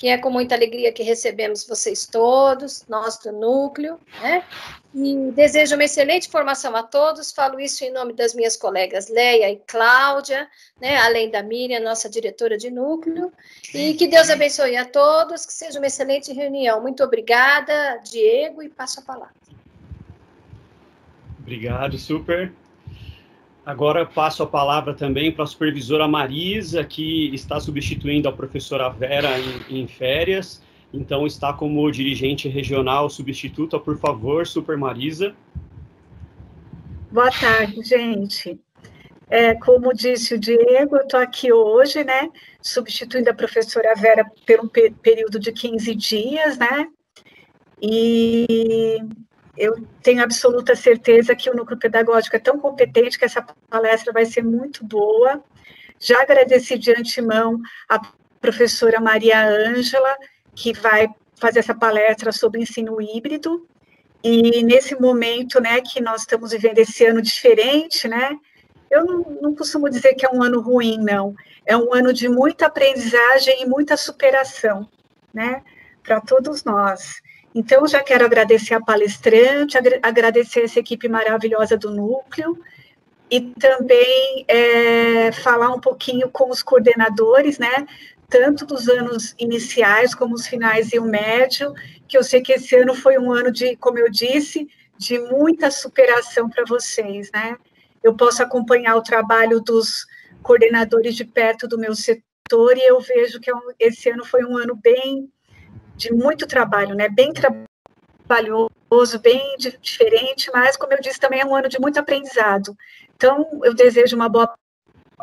que é com muita alegria que recebemos vocês todos, nós do Núcleo, né? E desejo uma excelente formação a todos, falo isso em nome das minhas colegas Leia e Cláudia, né? Além da Miriam, nossa diretora de Núcleo, e que Deus abençoe a todos, que seja uma excelente reunião. Muito obrigada, Diego, e passo a palavra. Obrigado, super. Agora passo a palavra também para a supervisora Marisa, que está substituindo a professora Vera em férias, então está como dirigente regional substituta. Por favor, super Marisa. Boa tarde, gente. Como disse o Diego, eu estou aqui hoje, né, substituindo a professora Vera por um período de 15 dias, né, e eu tenho absoluta certeza que o núcleo pedagógico é tão competente que essa palestra vai ser muito boa. Já agradeci de antemão a professora Maria Ângela, que vai fazer essa palestra sobre ensino híbrido, e nesse momento, né, que nós estamos vivendo esse ano diferente, né, eu não costumo dizer que é um ano ruim, não. É um ano de muita aprendizagem e muita superação, né, para todos nós. Então, já quero agradecer a palestrante, agradecer essa equipe maravilhosa do Núcleo, e também falar um pouquinho com os coordenadores, né, tanto dos anos iniciais, como os finais e o médio, que eu sei que esse ano foi um ano de, como eu disse, de muita superação para vocês, né. Eu posso acompanhar o trabalho dos coordenadores de perto do meu setor, e eu vejo que esse ano foi um ano de muito trabalho, né? Bem trabalhoso, bem diferente, mas, como eu disse, também é um ano de muito aprendizado. Então, eu desejo uma boa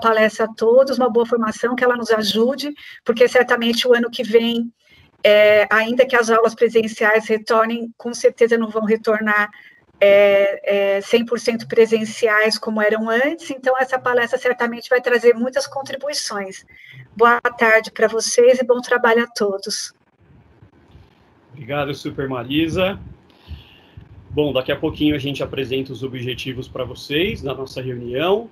palestra a todos, uma boa formação, que ela nos ajude, porque certamente o ano que vem, ainda que as aulas presenciais retornem, com certeza não vão retornar 100% presenciais como eram antes, então essa palestra certamente vai trazer muitas contribuições. Boa tarde para vocês e bom trabalho a todos. Obrigado, super Marisa. Bom, daqui a pouquinho a gente apresenta os objetivos para vocês na nossa reunião.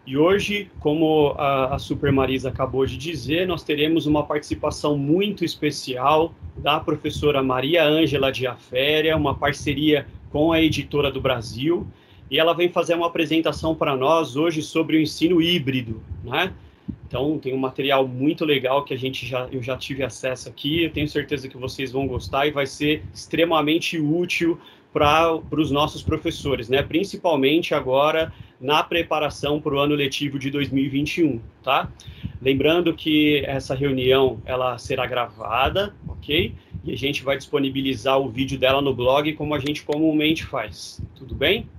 E hoje, como a super Marisa acabou de dizer, nós teremos uma participação muito especial da professora Maria Ângela de Aféria, uma parceria com a Editora do Brasil, e ela vem fazer uma apresentação para nós hoje sobre o ensino híbrido, né? Então, tem um material muito legal que eu já tive acesso aqui, eu tenho certeza que vocês vão gostar e vai ser extremamente útil para os nossos professores, né? Principalmente agora na preparação para o ano letivo de 2021, tá? Lembrando que essa reunião, ela será gravada, ok? E a gente vai disponibilizar o vídeo dela no blog, como a gente comumente faz, tudo bem?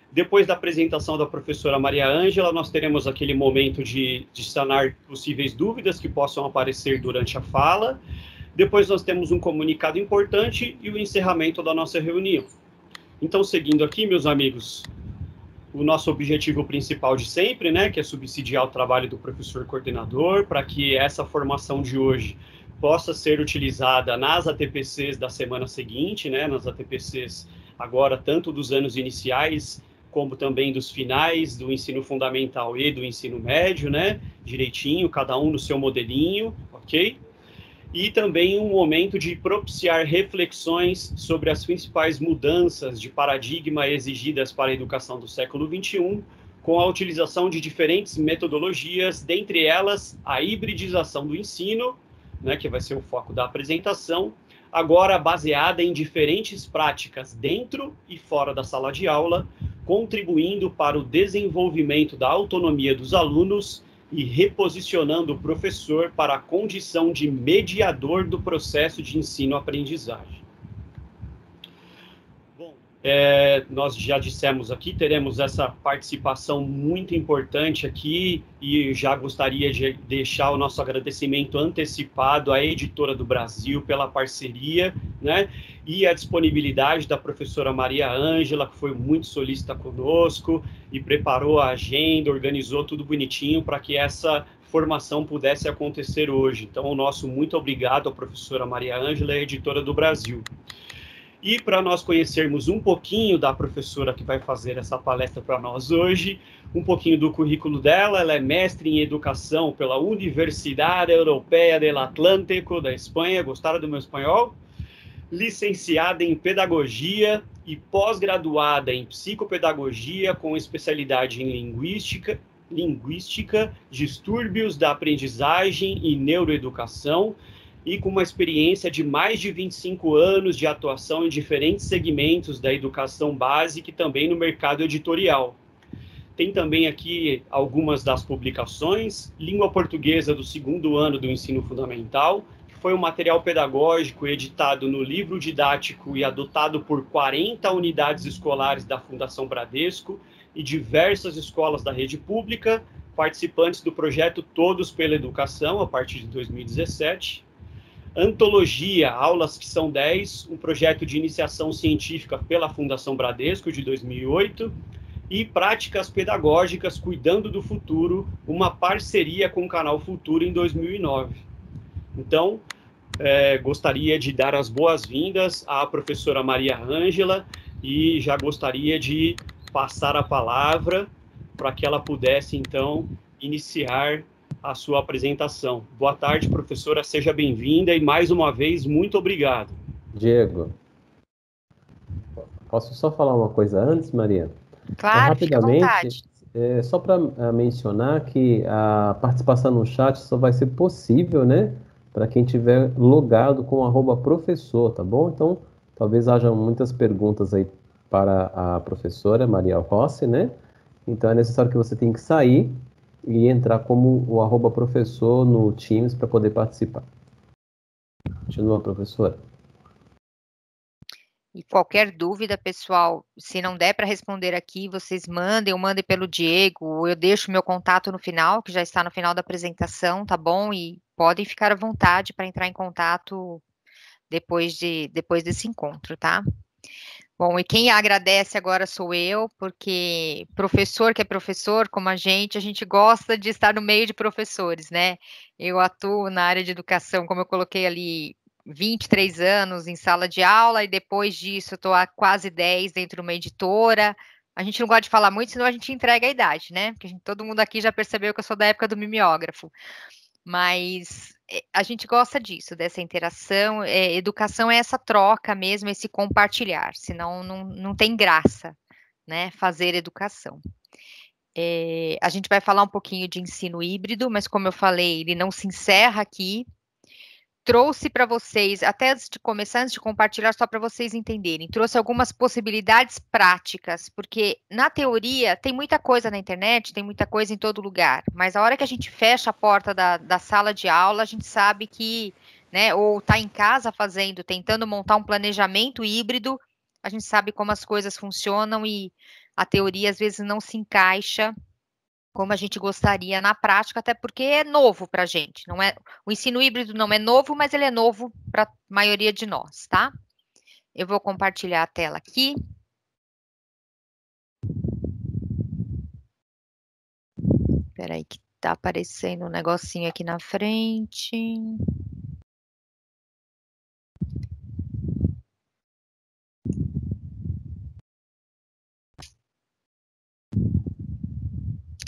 Depois da apresentação da professora Maria Ângela, nós teremos aquele momento de sanar possíveis dúvidas que possam aparecer durante a fala. Depois nós temos um comunicado importante e o encerramento da nossa reunião. Então, seguindo aqui, meus amigos, o nosso objetivo principal de sempre, né, que é subsidiar o trabalho do professor coordenador, para que essa formação de hoje possa ser utilizada nas ATPCs da semana seguinte, né, nas ATPCs agora tanto dos anos iniciais, como também dos finais do ensino fundamental e do ensino médio, né, direitinho, cada um no seu modelinho, ok? E também um momento de propiciar reflexões sobre as principais mudanças de paradigma exigidas para a educação do século XXI, com a utilização de diferentes metodologias, dentre elas a hibridização do ensino, né, que vai ser o foco da apresentação, agora baseada em diferentes práticas dentro e fora da sala de aula, contribuindo para o desenvolvimento da autonomia dos alunos e reposicionando o professor para a condição de mediador do processo de ensino-aprendizagem. Bom, nós já dissemos aqui, teremos essa participação muito importante aqui e já gostaria de deixar o nosso agradecimento antecipado à Editora do Brasil pela parceria, né? E a disponibilidade da professora Maria Ângela, que foi muito solícita conosco e preparou a agenda, organizou tudo bonitinho para que essa formação pudesse acontecer hoje. Então, o nosso muito obrigado à professora Maria Ângela, Editora do Brasil. E para nós conhecermos um pouquinho da professora que vai fazer essa palestra para nós hoje, um pouquinho do currículo dela, ela é mestre em educação pela Universidade Europeia del Atlântico, da Espanha. Gostaram do meu espanhol? Licenciada em pedagogia e pós-graduada em psicopedagogia com especialidade em linguística, distúrbios da aprendizagem e neuroeducação, e com uma experiência de mais de 25 anos de atuação em diferentes segmentos da educação básica e também no mercado editorial. Tem também aqui algumas das publicações: Língua Portuguesa do 2º ano do Ensino Fundamental, foi um material pedagógico editado no livro didático e adotado por 40 unidades escolares da Fundação Bradesco e diversas escolas da rede pública, participantes do projeto Todos pela Educação, a partir de 2017. Antologia, Aulas que são 10, um projeto de iniciação científica pela Fundação Bradesco, de 2008. E Práticas Pedagógicas Cuidando do Futuro, uma parceria com o Canal Futuro, em 2009. Então, gostaria de dar as boas-vindas à professora Maria Ângela e já gostaria de passar a palavra para que ela pudesse, então, iniciar a sua apresentação. Boa tarde, professora, seja bem-vinda e, mais uma vez, muito obrigado. Diego, posso só falar uma coisa antes, Maria? Claro, rapidamente, só para mencionar que a participação no chat só vai ser possível, né, para quem tiver logado com @professor, tá bom? Então, talvez haja muitas perguntas aí para a professora Maria Rossi, né? Então, é necessário que você tenha que sair e entrar como o @professor no Teams para poder participar. Continua, professora. E qualquer dúvida, pessoal, se não der para responder aqui, vocês mandem, ou mandem pelo Diego, ou eu deixo meu contato no final, que já está no final da apresentação, tá bom? E podem ficar à vontade para entrar em contato depois desse encontro, tá? Bom, e quem agradece agora sou eu, porque professor que é professor, como a gente gosta de estar no meio de professores, né? Eu atuo na área de educação, como eu coloquei ali, 23 anos em sala de aula, e depois disso eu estou há quase 10 dentro de uma editora. A gente não gosta de falar muito, senão a gente entrega a idade, né? Porque todo mundo aqui já percebeu que eu sou da época do mimeógrafo. Mas a gente gosta disso, dessa interação. Educação é essa troca mesmo, esse compartilhar, senão não tem graça, né? Fazer educação. A gente vai falar um pouquinho de ensino híbrido, mas como eu falei, ele não se encerra aqui. Trouxe para vocês, até antes de começar, antes de compartilhar, só para vocês entenderem, trouxe algumas possibilidades práticas, porque na teoria tem muita coisa na internet, tem muita coisa em todo lugar, mas a hora que a gente fecha a porta da sala de aula, a gente sabe que, né, ou está em casa tentando montar um planejamento híbrido, a gente sabe como as coisas funcionam e a teoria às vezes não se encaixa como a gente gostaria na prática, até porque é novo para a gente. O ensino híbrido não é novo, mas ele é novo para a maioria de nós, tá? Eu vou compartilhar a tela aqui. Espera aí que está aparecendo um negocinho aqui na frente.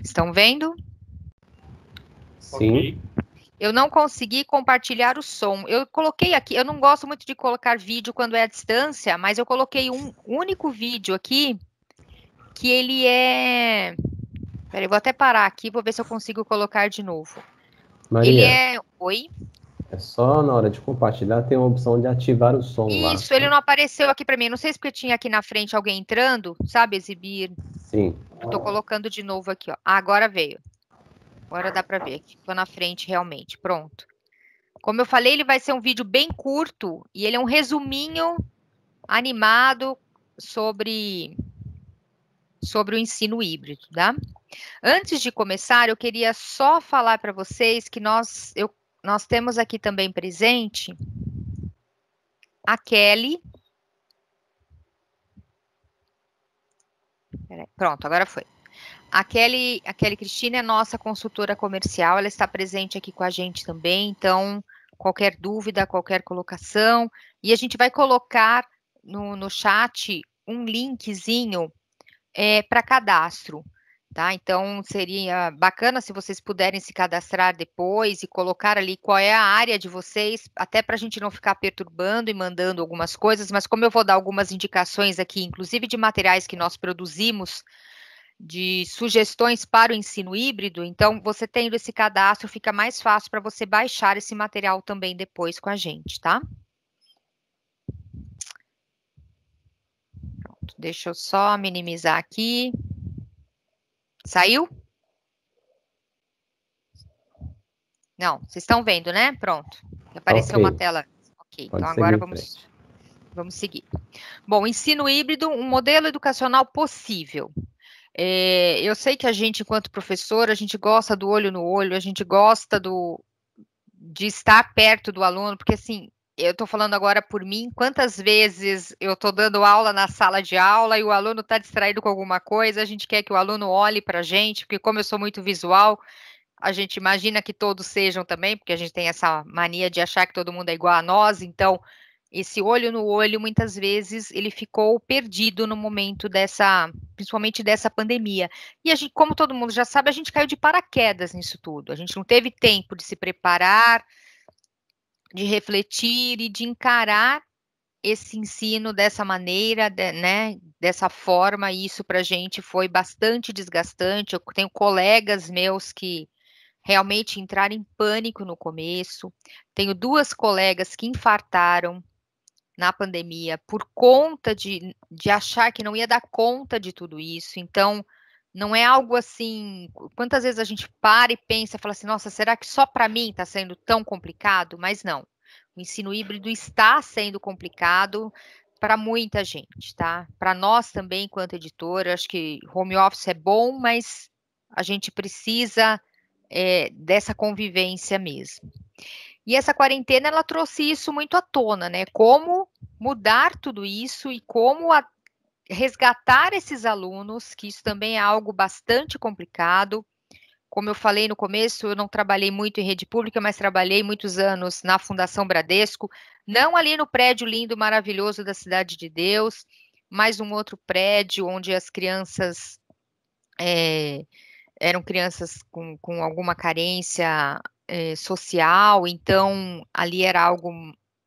Estão vendo? Sim. Okay. Eu não consegui compartilhar o som. Eu coloquei aqui, eu não gosto muito de colocar vídeo quando é à distância, mas eu coloquei um único vídeo aqui, que ele é... Peraí, vou até parar aqui, vou ver se eu consigo colocar de novo. Maria, ele é... Oi? É só na hora de compartilhar, tem a opção de ativar o som lá. Isso, ele não apareceu aqui para mim. Não sei se porque tinha aqui na frente alguém entrando, sabe, exibir. Sim. Eu tô colocando de novo aqui, ó. Ah, agora veio. Agora dá para ver aqui. Tô na frente realmente. Pronto. Como eu falei, ele vai ser um vídeo bem curto e ele é um resuminho animado sobre o ensino híbrido, tá? Antes de começar, eu queria só falar para vocês que nós temos aqui também presente a Kelly. Peraí, pronto, agora foi. A Kelly Cristina é nossa consultora comercial, ela está presente aqui com a gente também, então, qualquer dúvida, qualquer colocação, e a gente vai colocar no chat um linkzinho para cadastro, tá? Então, seria bacana se vocês puderem se cadastrar depois e colocar ali qual é a área de vocês, até para a gente não ficar perturbando e mandando algumas coisas, mas como eu vou dar algumas indicações aqui, inclusive de materiais que nós produzimos, de sugestões para o ensino híbrido, então, você tendo esse cadastro, fica mais fácil para você baixar esse material também depois com a gente, tá? Pronto, deixa eu só minimizar aqui. Saiu? Não, vocês estão vendo, né? Pronto. Apareceu Ok. uma tela. Ok, Pode então seguir agora em frente. vamos seguir. Bom, ensino híbrido, um modelo educacional possível. Eu sei que a gente, enquanto professor, a gente gosta do olho no olho, a gente gosta de estar perto do aluno, porque assim, eu estou falando agora por mim, quantas vezes eu estou dando aula na sala de aula e o aluno está distraído com alguma coisa, a gente quer que o aluno olhe para a gente, porque como eu sou muito visual, a gente imagina que todos sejam também, porque a gente tem essa mania de achar que todo mundo é igual a nós, então esse olho no olho, muitas vezes, ele ficou perdido no momento principalmente dessa pandemia. E a gente, como todo mundo já sabe, a gente caiu de paraquedas nisso tudo. A gente não teve tempo de se preparar, de refletir e de encarar esse ensino dessa maneira, né, dessa forma, e isso para a gente foi bastante desgastante. Eu tenho colegas meus que realmente entraram em pânico no começo. Tenho 2 colegas que infartaram na pandemia por conta de achar que não ia dar conta de tudo isso. Então, não é algo assim. Quantas vezes a gente para e pensa, fala assim, nossa, será que só para mim está sendo tão complicado? Mas não. O ensino híbrido está sendo complicado para muita gente, tá? Para nós também, enquanto editora, acho que home office é bom, mas a gente precisa dessa convivência mesmo. E essa quarentena, ela trouxe isso muito à tona, né? Como mudar tudo isso e como resgatar esses alunos, que isso também é algo bastante complicado. Como eu falei no começo, eu não trabalhei muito em rede pública, mas trabalhei muitos anos na Fundação Bradesco, não ali no prédio lindo, maravilhoso da Cidade de Deus, mas um outro prédio onde as crianças eram crianças com alguma carência social, então ali era algo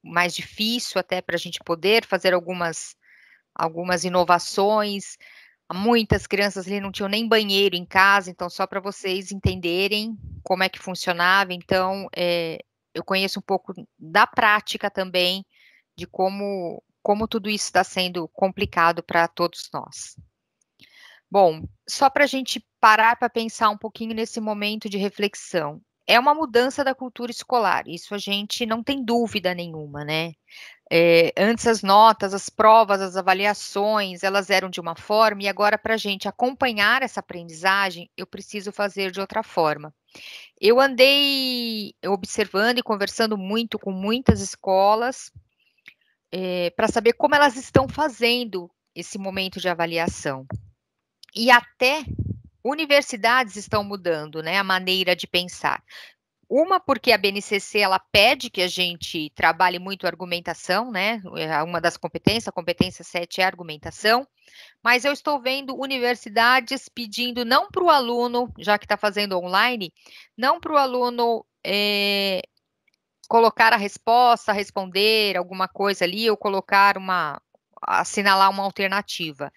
mais difícil até para a gente poder fazer algumas inovações. Muitas crianças ali não tinham nem banheiro em casa, então só para vocês entenderem como é que funcionava. Então, eu conheço um pouco da prática também, de como tudo isso está sendo complicado para todos nós. Bom, só para a gente parar para pensar um pouquinho nesse momento de reflexão. É uma mudança da cultura escolar, isso a gente não tem dúvida nenhuma, né? Antes as notas, as provas, as avaliações, elas eram de uma forma, e agora para a gente acompanhar essa aprendizagem, eu preciso fazer de outra forma. Eu andei observando e conversando muito com muitas escolas, para saber como elas estão fazendo esse momento de avaliação. E até universidades estão mudando, né, a maneira de pensar. Uma, porque a BNCC, ela pede que a gente trabalhe muito a argumentação, né, uma das competências, a competência 7 é a argumentação, mas eu estou vendo universidades pedindo não para o aluno, já que está fazendo online, não para o aluno colocar a resposta, responder alguma coisa ali, ou colocar assinalar uma alternativa,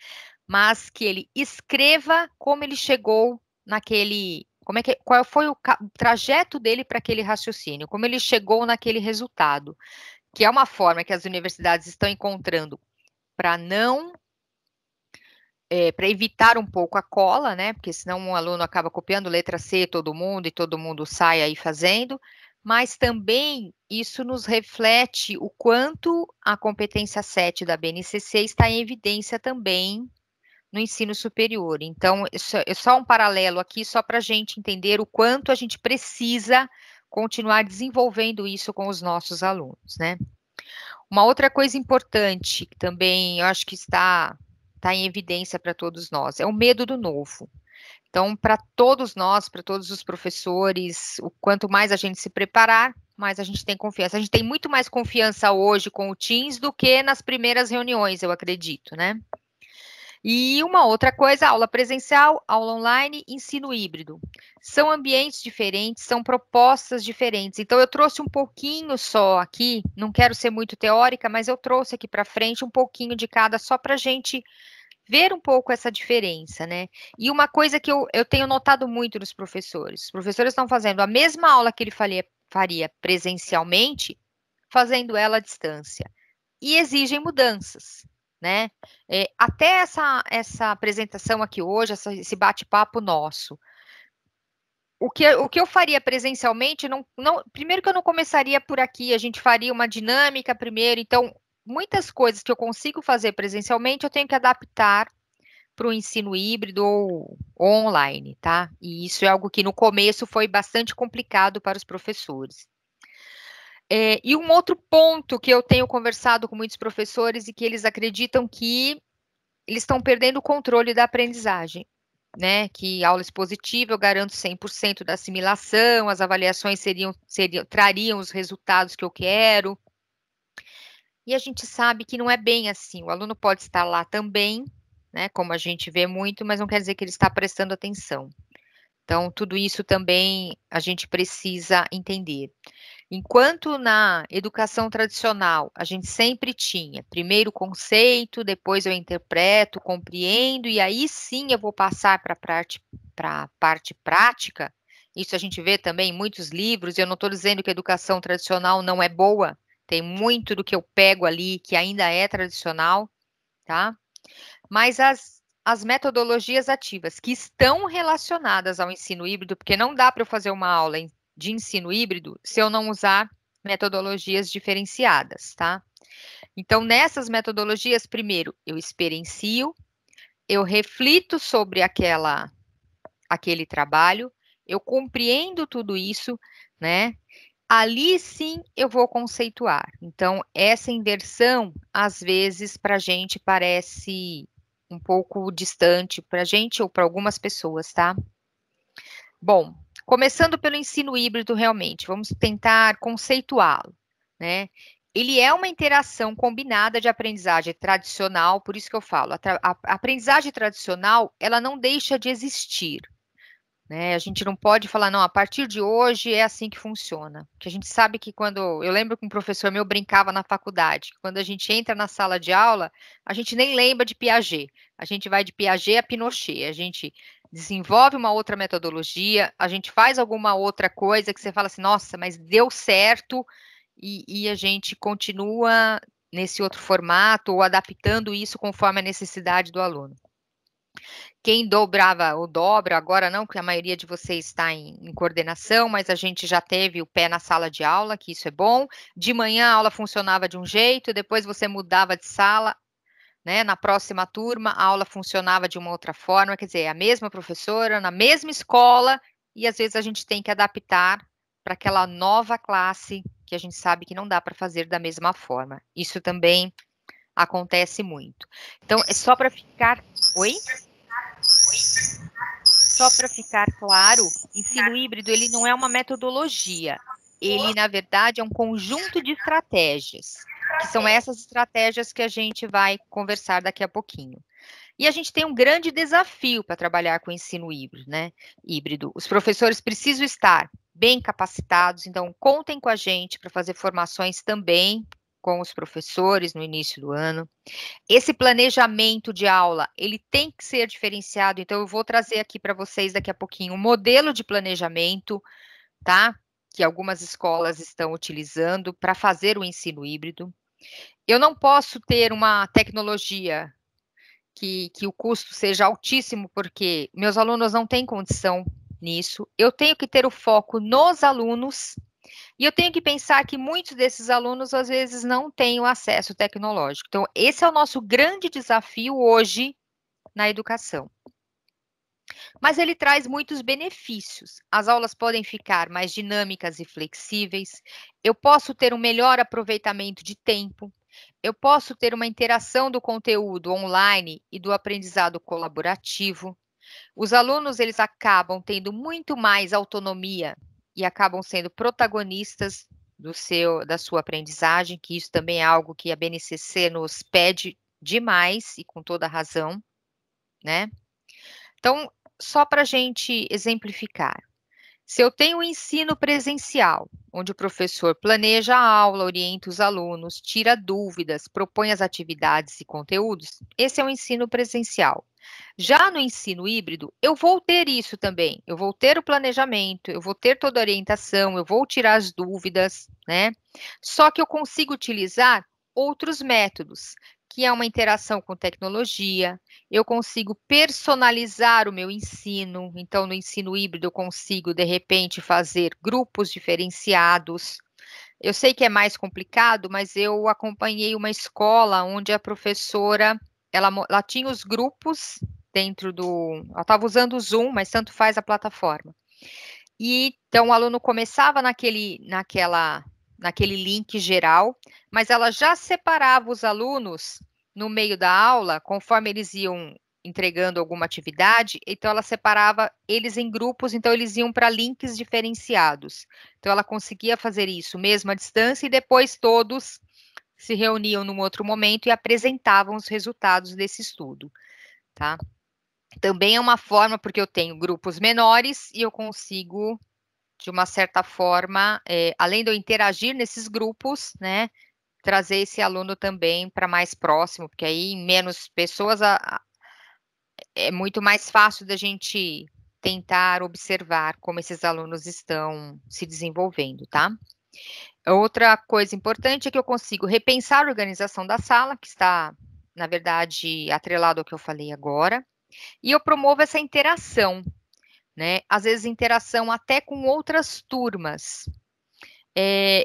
mas que ele escreva como ele chegou naquele, qual foi o trajeto dele para aquele raciocínio, como ele chegou naquele resultado, que é uma forma que as universidades estão encontrando para para evitar um pouco a cola, né? Porque senão um aluno acaba copiando letra C todo mundo e todo mundo sai aí fazendo, mas também isso nos reflete o quanto a competência 7 da BNCC está em evidência também no ensino superior. Então, isso é só um paralelo aqui, só para a gente entender o quanto a gente precisa continuar desenvolvendo isso com os nossos alunos, né? Uma outra coisa importante, que também eu acho que está em evidência para todos nós, é o medo do novo. Então, para todos nós, para todos os professores, o quanto mais a gente se preparar, mais a gente tem confiança. A gente tem muito mais confiança hoje com o Teams do que nas primeiras reuniões, eu acredito, né? E uma outra coisa, aula presencial, aula online, ensino híbrido. São ambientes diferentes, são propostas diferentes. Então, eu trouxe um pouquinho só aqui, não quero ser muito teórica, mas eu trouxe aqui para frente um pouquinho de cada, só para a gente ver um pouco essa diferença, né? E uma coisa que eu tenho notado muito nos professores. Os professores estão fazendo a mesma aula que ele faria presencialmente, fazendo ela à distância. E exigem mudanças, né? Até essa apresentação aqui hoje, esse bate-papo nosso, o que eu faria presencialmente, primeiro que eu não começaria por aqui, a gente faria uma dinâmica primeiro, então, muitas coisas que eu consigo fazer presencialmente, eu tenho que adaptar para o ensino híbrido ou online, tá? E isso é algo que no começo foi bastante complicado para os professores. E um outro ponto que eu tenho conversado com muitos professores e que eles acreditam que eles estão perdendo o controle da aprendizagem, né? Que aula expositiva eu garanto 100% da assimilação, as avaliações trariam os resultados que eu quero. E a gente sabe que não é bem assim. O aluno pode estar lá também, né? Como a gente vê muito, mas não quer dizer que ele está prestando atenção. Então, tudo isso também a gente precisa entender. Enquanto na educação tradicional a gente sempre tinha primeiro o conceito, depois eu interpreto, compreendo, e aí sim eu vou passar para a parte prática, isso a gente vê também em muitos livros, e eu não estou dizendo que a educação tradicional não é boa, tem muito do que eu pego ali que ainda é tradicional, tá? Mas as metodologias ativas que estão relacionadas ao ensino híbrido, porque não dá para eu fazer uma aula de ensino híbrido se eu não usar metodologias diferenciadas, tá? Então, nessas metodologias, primeiro, eu experiencio, eu reflito sobre aquele trabalho, eu compreendo tudo isso, né? Ali sim eu vou conceituar. Então, essa inversão, às vezes, para a gente parece um pouco distante, para a gente ou para algumas pessoas, tá? Bom, começando pelo ensino híbrido, realmente, vamos tentar conceituá-lo, né? Ele é uma interação combinada de aprendizagem tradicional, por isso que eu falo, a aprendizagem tradicional, ela não deixa de existir, né? A gente não pode falar, não, a partir de hoje é assim que funciona. Porque a gente sabe que eu lembro que um professor meu brincava na faculdade, que quando a gente entra na sala de aula, a gente nem lembra de Piaget. A gente vai de Piaget a Pinochet, a gente desenvolve uma outra metodologia, a gente faz alguma outra coisa que você fala assim, nossa, mas deu certo, e a gente continua nesse outro formato ou adaptando isso conforme a necessidade do aluno. Quem dobrava ou dobra, agora não, porque a maioria de vocês está em coordenação, mas a gente já teve o pé na sala de aula, que isso é bom. De manhã a aula funcionava de um jeito, depois você mudava de sala, né? Na próxima turma a aula funcionava de uma outra forma, quer dizer, é a mesma professora, na mesma escola, e às vezes a gente tem que adaptar para aquela nova classe que a gente sabe que não dá para fazer da mesma forma. Isso também acontece muito. Então, é só para ficar... Oi? Só para ficar claro, ensino híbrido, ele não é uma metodologia. Ele, na verdade, é um conjunto de estratégias, que são essas estratégias que a gente vai conversar daqui a pouquinho. E a gente tem um grande desafio para trabalhar com o ensino híbrido, né? Híbrido. Os professores precisam estar bem capacitados, então contem com a gente para fazer formações também com os professores no início do ano. Esse planejamento de aula, ele tem que ser diferenciado, então eu vou trazer aqui para vocês daqui a pouquinho um modelo de planejamento, tá? Que algumas escolas estão utilizando para fazer o ensino híbrido. Eu não posso ter uma tecnologia que o custo seja altíssimo, porque meus alunos não têm condição nisso. Eu tenho que ter o foco nos alunos, e eu tenho que pensar que muitos desses alunos, às vezes, não têm o acesso tecnológico. Então, esse é o nosso grande desafio hoje na educação. Mas ele traz muitos benefícios. As aulas podem ficar mais dinâmicas e flexíveis. Eu posso ter um melhor aproveitamento de tempo. Eu posso ter uma interação do conteúdo online e do aprendizado colaborativo. Os alunos, eles acabam tendo muito mais autonomia e acabam sendo protagonistas da sua aprendizagem, que isso também é algo que a BNCC nos pede demais, e com toda razão, né? Então, só para a gente exemplificar, se eu tenho o ensino presencial, onde o professor planeja a aula, orienta os alunos, tira dúvidas, propõe as atividades e conteúdos, esse é o ensino presencial. Já no ensino híbrido, eu vou ter isso também. Eu vou ter o planejamento, eu vou ter toda a orientação, eu vou tirar as dúvidas, né? Só que eu consigo utilizar outros métodos, que é uma interação com tecnologia, eu consigo personalizar o meu ensino. Então, no ensino híbrido, eu consigo, de repente, fazer grupos diferenciados. Eu sei que é mais complicado, mas eu acompanhei uma escola onde a professora, ela tinha os grupos dentro ela estava usando o Zoom, mas tanto faz a plataforma. E então o aluno começava naquele link geral, mas ela já separava os alunos no meio da aula, conforme eles iam entregando alguma atividade, então ela separava eles em grupos, então eles iam para links diferenciados. Então ela conseguia fazer isso mesmo à distância, e depois todos se reuniam num outro momento e apresentavam os resultados desse estudo, tá? Também é uma forma, porque eu tenho grupos menores e eu consigo, de uma certa forma, além de eu interagir nesses grupos, né, trazer esse aluno também para mais próximo, porque aí menos pessoas é muito mais fácil da gente tentar observar como esses alunos estão se desenvolvendo, tá? Outra coisa importante é que eu consigo repensar a organização da sala, que está, na verdade, atrelado ao que eu falei agora, e eu promovo essa interação, né? Às vezes interação até com outras turmas.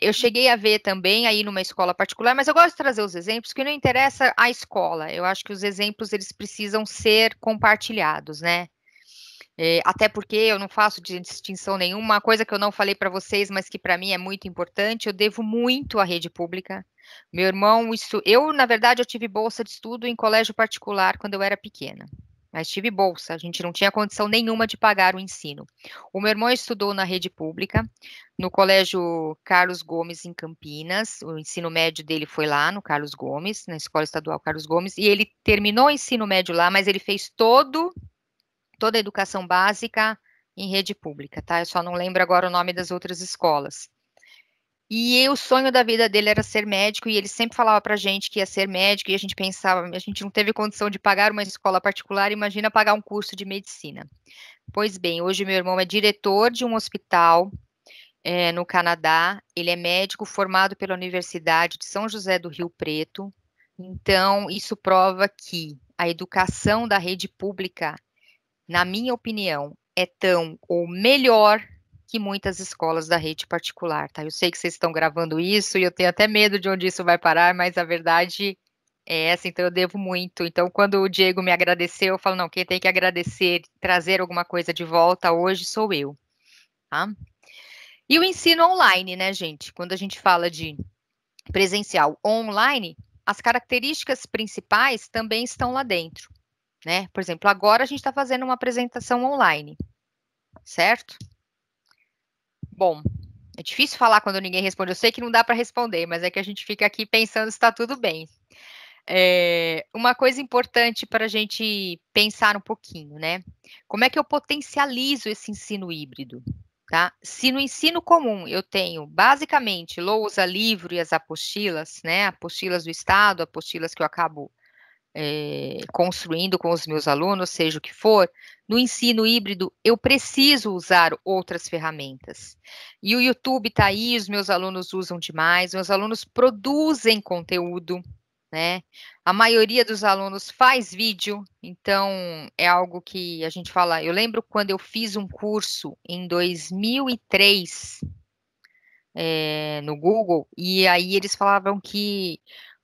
Eu cheguei a ver também aí numa escola particular, mas eu gosto de trazer os exemplos, que não interessa a escola. Eu acho que os exemplos, eles precisam ser compartilhados, né? Até porque eu não faço distinção nenhuma. Uma coisa que eu não falei para vocês, mas que para mim é muito importante, eu devo muito à rede pública. Meu irmão, na verdade, eu tive bolsa de estudo em colégio particular quando eu era pequena. Mas tive bolsa, a gente não tinha condição nenhuma de pagar o ensino. O meu irmão estudou na rede pública, no Colégio Carlos Gomes, em Campinas. O ensino médio dele foi lá no Carlos Gomes, na Escola Estadual Carlos Gomes, e ele terminou o ensino médio lá, mas ele fez toda a educação básica em rede pública, tá? Eu só não lembro agora o nome das outras escolas. E o sonho da vida dele era ser médico, e ele sempre falava pra gente que ia ser médico, e a gente pensava, a gente não teve condição de pagar uma escola particular, imagina pagar um curso de medicina. Pois bem, hoje meu irmão é diretor de um hospital no Canadá, ele é médico formado pela Universidade de São José do Rio Preto. Então, isso prova que a educação da rede pública, na minha opinião, é tão ou melhor que muitas escolas da rede particular, tá? Eu sei que vocês estão gravando isso e eu tenho até medo de onde isso vai parar, mas a verdade é essa, então eu devo muito. Então, quando o Diego me agradeceu, eu falo, não, quem tem que agradecer, trazer alguma coisa de volta hoje sou eu, tá? E o ensino online, né, gente? Quando a gente fala de presencial online, as características principais também estão lá dentro, né? Por exemplo, agora a gente está fazendo uma apresentação online, certo? Bom, é difícil falar quando ninguém responde. Eu sei que não dá para responder, mas é que a gente fica aqui pensando se está tudo bem. Uma coisa importante para a gente pensar um pouquinho, né? Como é que eu potencializo esse ensino híbrido? Tá? Se no ensino comum eu tenho basicamente lousa, livro e as apostilas, né? Apostilas do Estado, apostilas que eu acabo construindo com os meus alunos, seja o que for, no ensino híbrido eu preciso usar outras ferramentas. E o YouTube está aí, os meus alunos usam demais, meus alunos produzem conteúdo, né? A maioria dos alunos faz vídeo, então é algo que a gente fala. Eu lembro quando eu fiz um curso em 2003 no Google, e aí eles falavam que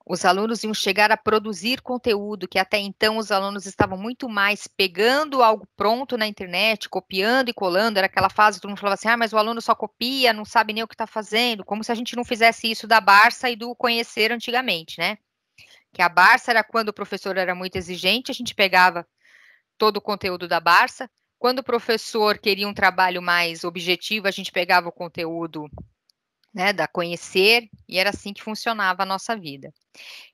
os alunos iam chegar a produzir conteúdo, que até então os alunos estavam muito mais pegando algo pronto na internet, copiando e colando. Era aquela fase que todo mundo falava assim, mas o aluno só copia, não sabe nem o que está fazendo, como se a gente não fizesse isso da Barça e do Conhecer antigamente, né? Que a Barça era quando o professor era muito exigente, a gente pegava todo o conteúdo da Barça. Quando o professor queria um trabalho mais objetivo, a gente pegava o conteúdo né, da conhecer, e era assim que funcionava a nossa vida.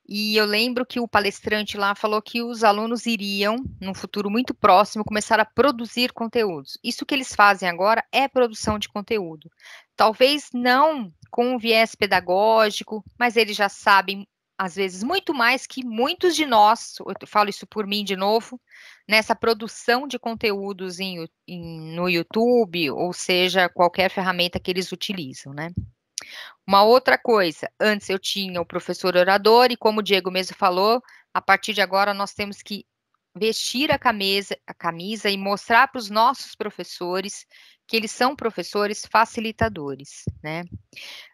E eu lembro que o palestrante lá falou que os alunos iriam, num futuro muito próximo, começar a produzir conteúdos. Isso que eles fazem agora é produção de conteúdo. Talvez não com um viés pedagógico, mas eles já sabem, às vezes, muito mais que muitos de nós, eu falo isso por mim de novo, nessa produção de conteúdos no YouTube, ou seja, qualquer ferramenta que eles utilizam, né? Uma outra coisa, antes eu tinha o professor orador e como o Diego mesmo falou, a partir de agora nós temos que vestir a camisa e mostrar para os nossos professores que eles são professores facilitadores, né?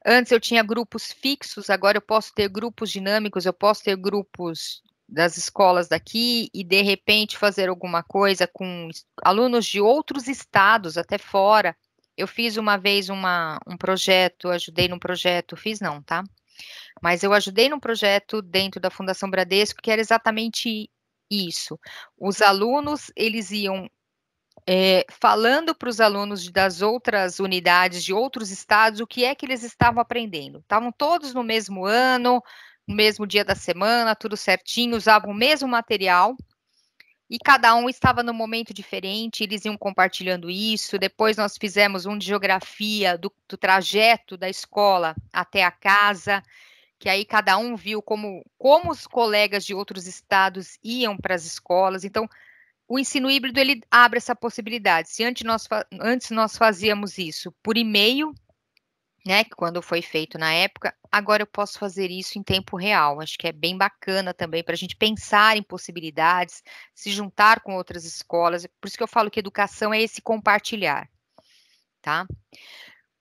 Antes eu tinha grupos fixos, agora eu posso ter grupos dinâmicos, eu posso ter grupos das escolas daqui e de repente fazer alguma coisa com alunos de outros estados, até fora. Eu fiz uma vez um projeto, ajudei num projeto, fiz não, tá? Mas eu ajudei num projeto dentro da Fundação Bradesco que era exatamente isso. Os alunos, eles iam falando para os alunos das outras unidades de outros estados o que é que eles estavam aprendendo. Estavam todos no mesmo ano, no mesmo dia da semana, tudo certinho, usavam o mesmo material, e cada um estava num momento diferente, eles iam compartilhando isso. Depois nós fizemos um de geografia do trajeto da escola até a casa, que aí cada um viu como os colegas de outros estados iam para as escolas. Então, o ensino híbrido, ele abre essa possibilidade. Se antes nós fazíamos isso por e-mail, né, quando foi feito na época, agora eu posso fazer isso em tempo real. Acho que é bem bacana também para a gente pensar em possibilidades, se juntar com outras escolas. Por isso que eu falo que educação é esse compartilhar, tá?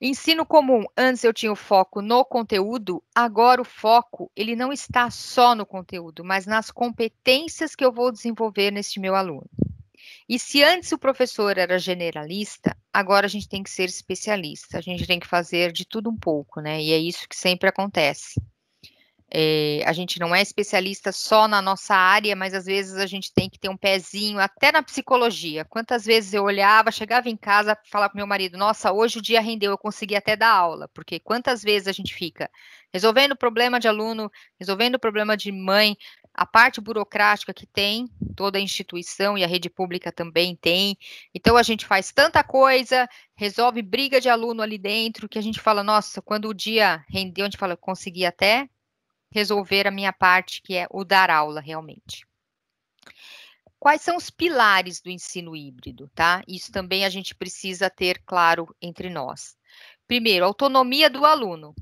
Ensino comum, antes eu tinha o foco no conteúdo, agora o foco, ele não está só no conteúdo, mas nas competências que eu vou desenvolver neste meu aluno. E se antes o professor era generalista, agora a gente tem que ser especialista, a gente tem que fazer de tudo um pouco, né? E é isso que sempre acontece. A gente não é especialista só na nossa área, mas às vezes a gente tem que ter um pezinho até na psicologia. Quantas vezes eu olhava, chegava em casa, falava para meu marido, nossa, hoje o dia rendeu, eu consegui até dar aula, porque quantas vezes a gente fica resolvendo problema de aluno, resolvendo problema de mãe, a parte burocrática que tem, toda a instituição e a rede pública também tem. Então a gente faz tanta coisa, resolve briga de aluno ali dentro, que a gente fala, nossa, quando o dia rendeu, a gente fala, consegui até resolver a minha parte, que é o dar aula realmente. Quais são os pilares do ensino híbrido, tá? Isso também a gente precisa ter claro entre nós. Primeiro, autonomia do aluno,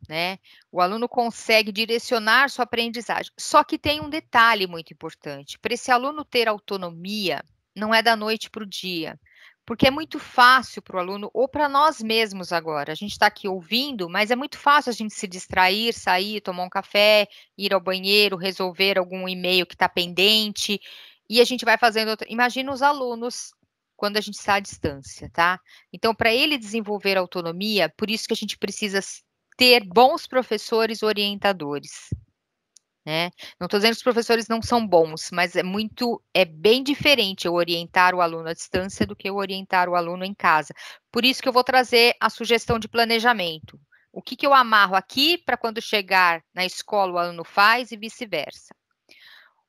né? O aluno consegue direcionar sua aprendizagem. Só que tem um detalhe muito importante. Para esse aluno ter autonomia, não é da noite para o dia. Porque é muito fácil para o aluno, ou para nós mesmos agora. A gente está aqui ouvindo, mas é muito fácil a gente se distrair, sair, tomar um café, ir ao banheiro, resolver algum e-mail que está pendente, e a gente vai fazendo outra. Imagina os alunos quando a gente está à distância, tá? Então, para ele desenvolver autonomia, por isso que a gente precisa ter bons professores orientadores, né? Não estou dizendo que os professores não são bons, mas é bem diferente eu orientar o aluno à distância do que eu orientar o aluno em casa. Por isso que eu vou trazer a sugestão de planejamento. O que eu amarro aqui para quando chegar na escola o aluno faz e vice-versa.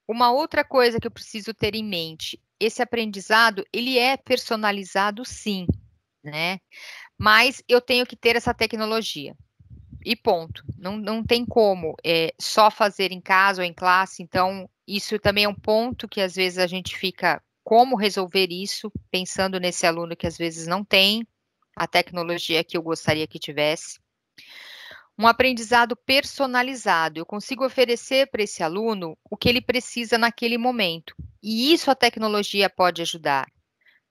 Uma outra coisa que eu preciso ter em mente, esse aprendizado, ele é personalizado sim, né? Mas eu tenho que ter essa tecnologia. E ponto. Não tem como só fazer em casa ou em classe. Então, isso também é um ponto que às vezes a gente fica, como resolver isso, pensando nesse aluno que às vezes não tem a tecnologia que eu gostaria que tivesse. Um aprendizado personalizado. Eu consigo oferecer para esse aluno o que ele precisa naquele momento. E isso a tecnologia pode ajudar.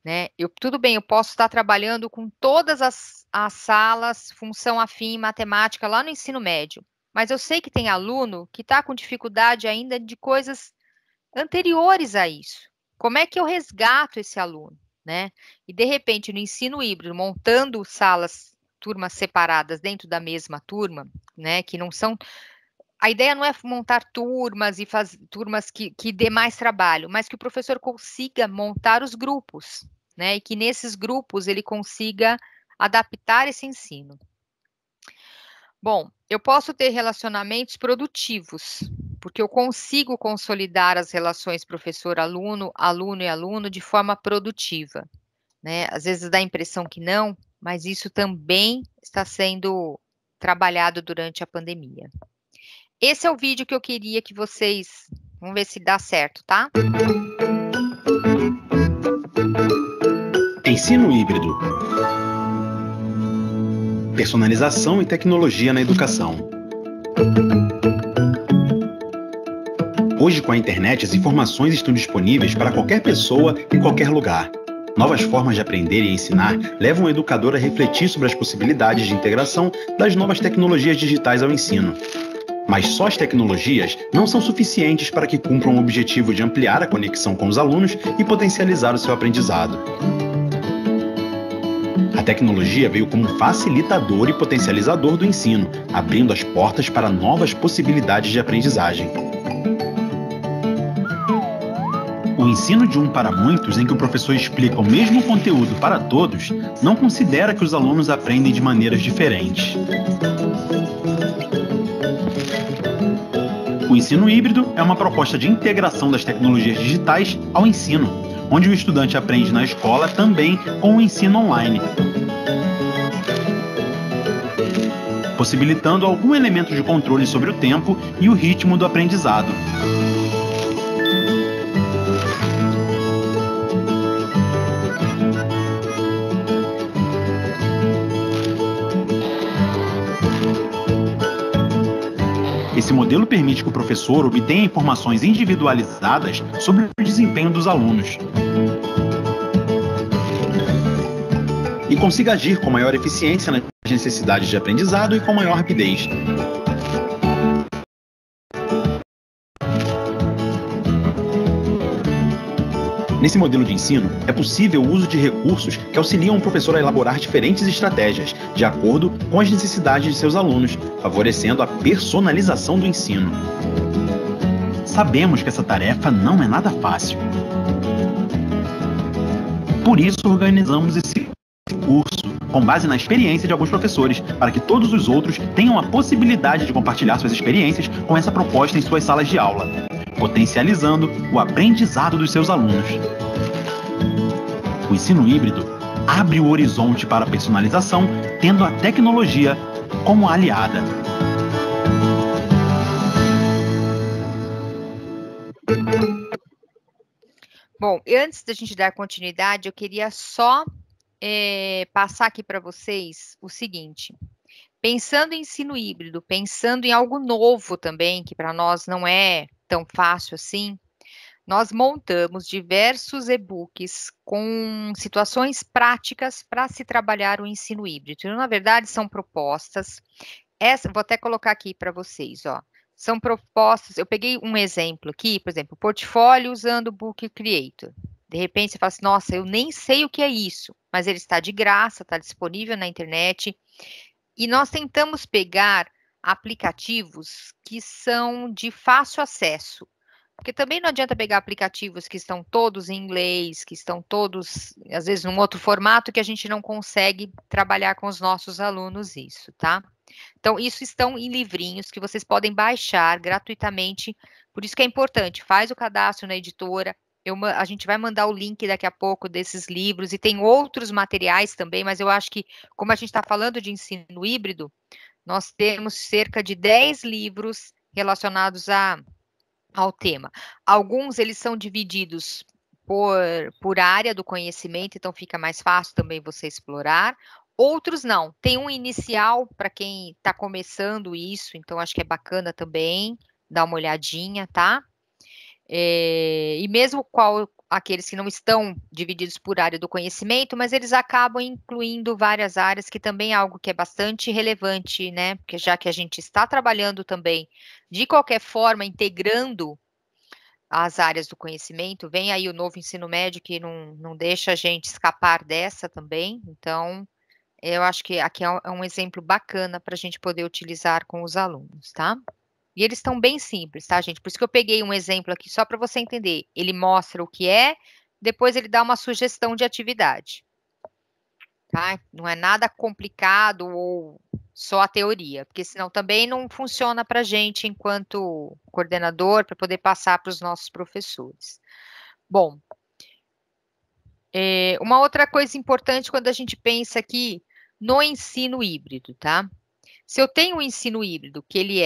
Né? Tudo bem, eu posso estar trabalhando com todas as salas, função afim, matemática, lá no ensino médio, mas eu sei que tem aluno que está com dificuldade ainda de coisas anteriores a isso. Como é que eu resgato esse aluno? Né? E, de repente, no ensino híbrido, montando salas, turmas separadas dentro da mesma turma, né, que não são... A ideia não é montar turmas e fazer turmas que dê mais trabalho, mas que o professor consiga montar os grupos, né? E que nesses grupos ele consiga adaptar esse ensino. Bom, eu posso ter relacionamentos produtivos, porque eu consigo consolidar as relações professor-aluno, aluno e aluno de forma produtiva, né? Às vezes dá a impressão que não, mas isso também está sendo trabalhado durante a pandemia. Esse é o vídeo que eu queria que vocês... Vamos ver se dá certo, tá? Ensino híbrido. Personalização e tecnologia na educação. Hoje, com a internet, as informações estão disponíveis para qualquer pessoa, em qualquer lugar. Novas formas de aprender e ensinar levam o educador a refletir sobre as possibilidades de integração das novas tecnologias digitais ao ensino. Mas só as tecnologias não são suficientes para que cumpram o objetivo de ampliar a conexão com os alunos e potencializar o seu aprendizado. A tecnologia veio como um facilitador e potencializador do ensino, abrindo as portas para novas possibilidades de aprendizagem. O ensino de um para muitos, em que o professor explica o mesmo conteúdo para todos, não considera que os alunos aprendem de maneiras diferentes. O ensino híbrido é uma proposta de integração das tecnologias digitais ao ensino, onde o estudante aprende na escola também com o ensino online, possibilitando algum elemento de controle sobre o tempo e o ritmo do aprendizado. Esse modelo permite que o professor obtenha informações individualizadas sobre o desempenho dos alunos e consiga agir com maior eficiência nas necessidades de aprendizado e com maior rapidez. Nesse modelo de ensino, é possível o uso de recursos que auxiliam o professor a elaborar diferentes estratégias, de acordo com as necessidades de seus alunos, favorecendo a personalização do ensino. Sabemos que essa tarefa não é nada fácil. Por isso, organizamos esse curso, com base na experiência de alguns professores, para que todos os outros tenham a possibilidade de compartilhar suas experiências com essa proposta em suas salas de aula, potencializando o aprendizado dos seus alunos. O ensino híbrido abre o horizonte para a personalização, tendo a tecnologia como aliada. Bom, antes da gente dar continuidade, eu queria só passar aqui para vocês o seguinte. Pensando em ensino híbrido, pensando em algo novo também, que para nós não é tão fácil assim, nós montamos diversos e-books com situações práticas para se trabalhar o ensino híbrido. Então, na verdade, são propostas. Vou até colocar aqui para vocês, ó. São propostas, eu peguei um exemplo aqui, por exemplo, portfólio usando o Book Creator. De repente você fala assim, nossa, eu nem sei o que é isso, mas ele está de graça, está disponível na internet. E nós tentamos pegar aplicativos que são de fácil acesso, porque também não adianta pegar aplicativos que estão todos em inglês, que estão todos, às vezes, num outro formato que a gente não consegue trabalhar com os nossos alunos isso, tá? Então, isso estão em livrinhos que vocês podem baixar gratuitamente, por isso que é importante, faz o cadastro na editora, a gente vai mandar o link daqui a pouco desses livros, e tem outros materiais também, mas eu acho que, como a gente está falando de ensino híbrido, nós temos cerca de 10 livros relacionados ao tema. Alguns, eles são divididos por área do conhecimento, então fica mais fácil também você explorar. Outros não. Tem um inicial para quem está começando isso, então acho que é bacana também dar uma olhadinha, tá? E mesmo aqueles que não estão divididos por área do conhecimento, mas eles acabam incluindo várias áreas, que também é algo que é bastante relevante, né? Porque já que a gente está trabalhando também, de qualquer forma, integrando as áreas do conhecimento, vem aí o novo ensino médio que não deixa a gente escapar dessa também, então eu acho que aqui é um exemplo bacana para a gente poder utilizar com os alunos, tá? E eles estão bem simples, tá, gente? Por isso que eu peguei um exemplo aqui só para você entender. Ele mostra o que é, depois ele dá uma sugestão de atividade. tá? Não é nada complicado ou só a teoria, porque senão também não funciona para a gente enquanto coordenador, para poder passar para os nossos professores. Bom, uma outra coisa importante quando a gente pensa aqui no ensino híbrido, tá? Se eu tenho um ensino híbrido, que ele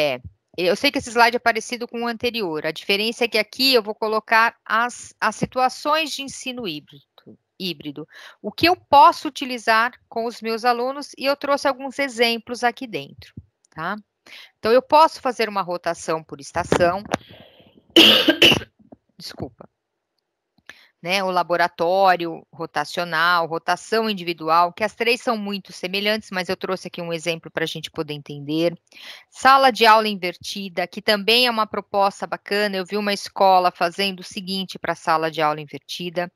eu sei que esse slide é parecido com o anterior, a diferença é que aqui eu vou colocar as situações de ensino híbrido. O que eu posso utilizar com os meus alunos, e eu trouxe alguns exemplos aqui dentro, tá? Então, eu posso fazer uma rotação por estação, desculpa, né? O laboratório rotacional, rotação individual, que as três são muito semelhantes, mas eu trouxe aqui um exemplo para a gente poder entender. Sala de aula invertida, que também é uma proposta bacana. Eu vi uma escola fazendo o seguinte para a sala de aula invertida,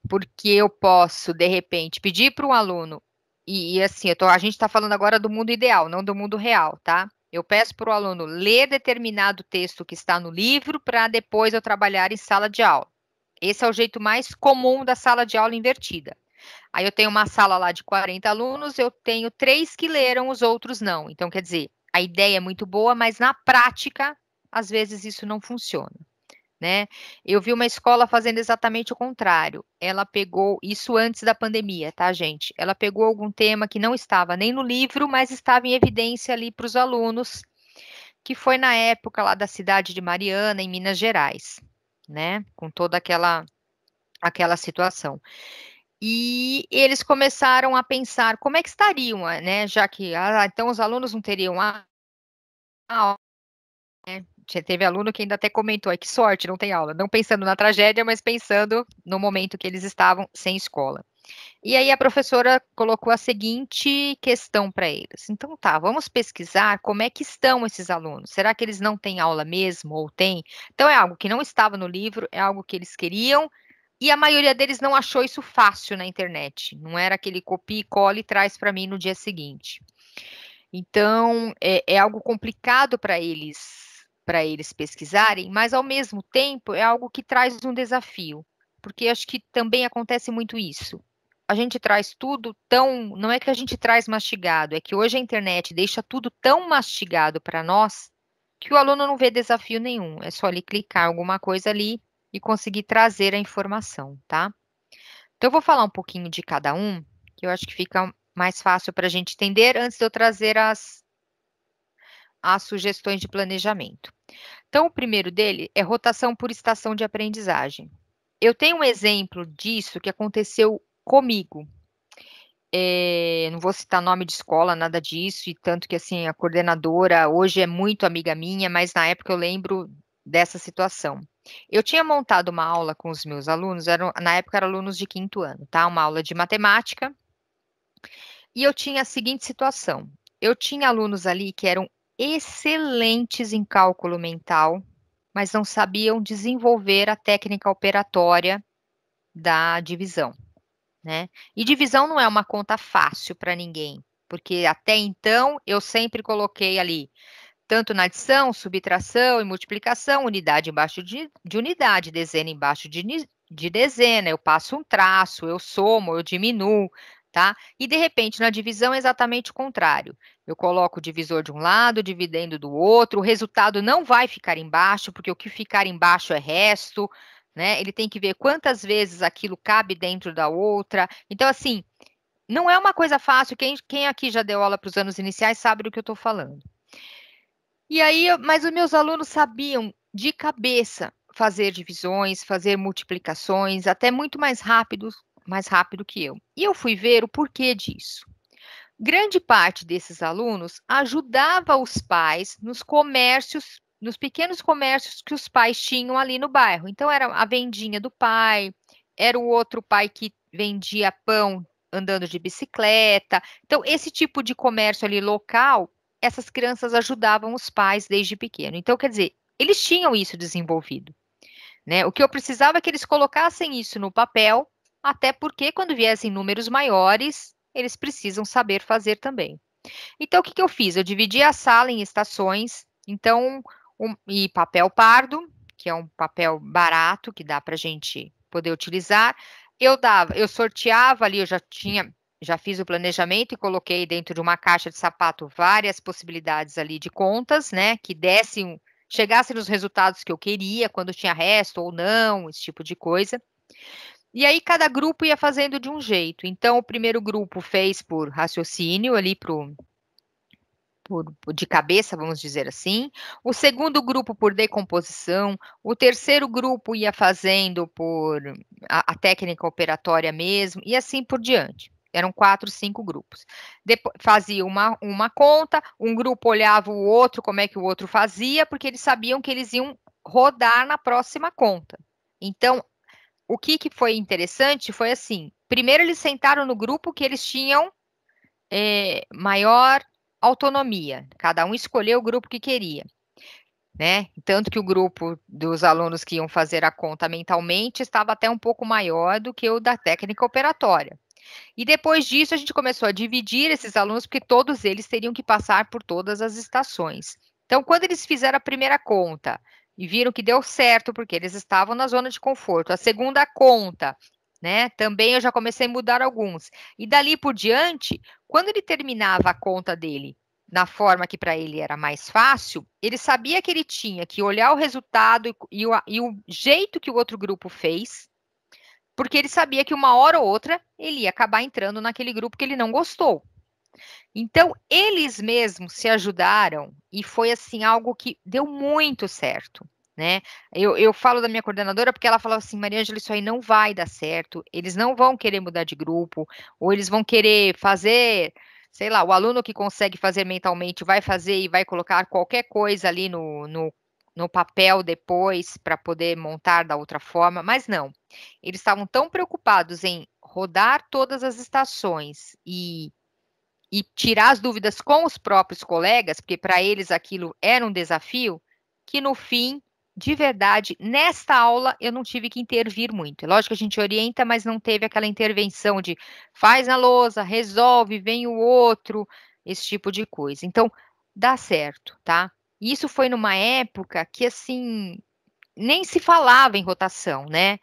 porque eu posso, de repente, pedir para um aluno, e assim, a gente está falando agora do mundo ideal, não do mundo real, tá? Eu peço para o aluno ler determinado texto que está no livro para depois eu trabalhar em sala de aula. Esse é o jeito mais comum da sala de aula invertida. Aí eu tenho uma sala lá de 40 alunos, eu tenho 3 que leram, os outros não. Então, quer dizer, a ideia é muito boa, mas na prática, às vezes isso não funciona, né? Eu vi uma escola fazendo exatamente o contrário. Ela pegou isso antes da pandemia, tá, gente? Ela pegou algum tema que não estava nem no livro, mas estava em evidência ali para os alunos, que foi na época lá da cidade de Mariana, em Minas Gerais, né? Com toda aquela situação. E eles começaram a pensar como é que estariam, né? Já que então os alunos não teriam aula, né? Teve aluno que ainda até comentou, que sorte, não tem aula. Não pensando na tragédia, mas pensando no momento que eles estavam sem escola. E aí a professora colocou a seguinte questão para eles. Então tá, vamos pesquisar como é que estão esses alunos. Será que eles não têm aula mesmo ou têm? Então é algo que não estava no livro, é algo que eles queriam, e a maioria deles não achou isso fácil na internet. Não era aquele copia e cola e traz para mim no dia seguinte. Então, é algo complicado para eles pesquisarem, mas ao mesmo tempo é algo que traz um desafio, porque acho que também acontece muito isso. A gente traz tudo não é que a gente traz mastigado, é que hoje a internet deixa tudo tão mastigado para nós que o aluno não vê desafio nenhum. É só ele clicar alguma coisa ali e conseguir trazer a informação, tá? Então, eu vou falar um pouquinho de cada um, que eu acho que fica mais fácil para a gente entender antes de eu trazer as sugestões de planejamento. Então, o primeiro dele é rotação por estação de aprendizagem. Eu tenho um exemplo disso que aconteceu comigo. Não vou citar nome de escola, nada disso, e tanto que assim, a coordenadora hoje é muito amiga minha, mas na época eu lembro dessa situação. Eu tinha montado uma aula com os meus alunos, na época eram alunos de 5º ano, tá? Uma aula de matemática, e eu tinha a seguinte situação. Eu tinha alunos ali que eram excelentes em cálculo mental, mas não sabiam desenvolver a técnica operatória da divisão, né? E divisão não é uma conta fácil para ninguém, porque até então eu sempre coloquei ali, tanto na adição, subtração e multiplicação, unidade embaixo de unidade, dezena embaixo de dezena, eu passo um traço, eu somo, eu diminuo, tá? E de repente na divisão é exatamente o contrário. Eu coloco o divisor de um lado, dividendo do outro, o resultado não vai ficar embaixo, porque o que ficar embaixo é resto, né? Ele tem que ver quantas vezes aquilo cabe dentro da outra. Então, assim, não é uma coisa fácil. Quem aqui já deu aula para os anos iniciais sabe do que eu estou falando. E aí, mas os meus alunos sabiam de cabeça fazer divisões, fazer multiplicações, até muito mais rápido que eu. E eu fui ver o porquê disso. Grande parte desses alunos ajudava os pais nos comércios, nos pequenos comércios que os pais tinham ali no bairro. Então, era a vendinha do pai, era o outro pai que vendia pão andando de bicicleta. Então, esse tipo de comércio ali local, essas crianças ajudavam os pais desde pequeno. Então, quer dizer, eles tinham isso desenvolvido, né? O que eu precisava é que eles colocassem isso no papel, até porque quando viessem números maiores, eles precisam saber fazer também. Então, o que eu fiz? Eu dividi a sala em estações, então, e papel pardo, que é um papel barato, que dá para a gente poder utilizar. Eu sorteava ali, eu já tinha já fiz o planejamento e coloquei dentro de uma caixa de sapato várias possibilidades ali de contas, né, que chegassem nos resultados que eu queria, quando tinha resto ou não, esse tipo de coisa. E aí cada grupo ia fazendo de um jeito. Então, o primeiro grupo fez por raciocínio ali de cabeça, vamos dizer assim. O segundo grupo por decomposição. O terceiro grupo ia fazendo por a técnica operatória mesmo, e assim por diante. Eram 4, 5 grupos. Depois, fazia uma conta, um grupo olhava o outro, como é que o outro fazia, porque eles sabiam que eles iam rodar na próxima conta. Então, o que foi interessante foi assim, primeiro eles sentaram no grupo que eles tinham maior autonomia, cada um escolheu o grupo que queria, né? Tanto que o grupo dos alunos que iam fazer a conta mentalmente estava até um pouco maior do que o da técnica operatória. E depois disso a gente começou a dividir esses alunos, porque todos eles teriam que passar por todas as estações. Então, quando eles fizeram a primeira conta e viram que deu certo, porque eles estavam na zona de conforto, a segunda conta, né? Também eu já comecei a mudar alguns. E dali por diante, quando ele terminava a conta dele na forma que para ele era mais fácil, ele sabia que ele tinha que olhar o resultado e o jeito que o outro grupo fez, porque ele sabia que uma hora ou outra ele ia acabar entrando naquele grupo que ele não gostou. Então, eles mesmos se ajudaram e foi assim algo que deu muito certo, né? Eu falo da minha coordenadora porque ela falava assim, Mariângela, isso aí não vai dar certo, eles não vão querer mudar de grupo, ou eles vão querer fazer, sei lá, o aluno que consegue fazer mentalmente vai fazer e vai colocar qualquer coisa ali no papel depois para poder montar da outra forma, mas não. Eles estavam tão preocupados em rodar todas as estações e tirar as dúvidas com os próprios colegas, porque para eles aquilo era um desafio, que no fim, de verdade, nesta aula eu não tive que intervir muito. Lógico que a gente orienta, mas não teve aquela intervenção de faz na lousa, resolve, vem o outro, esse tipo de coisa. Então, dá certo, tá? Isso foi numa época que, assim, nem se falava em rotação, né?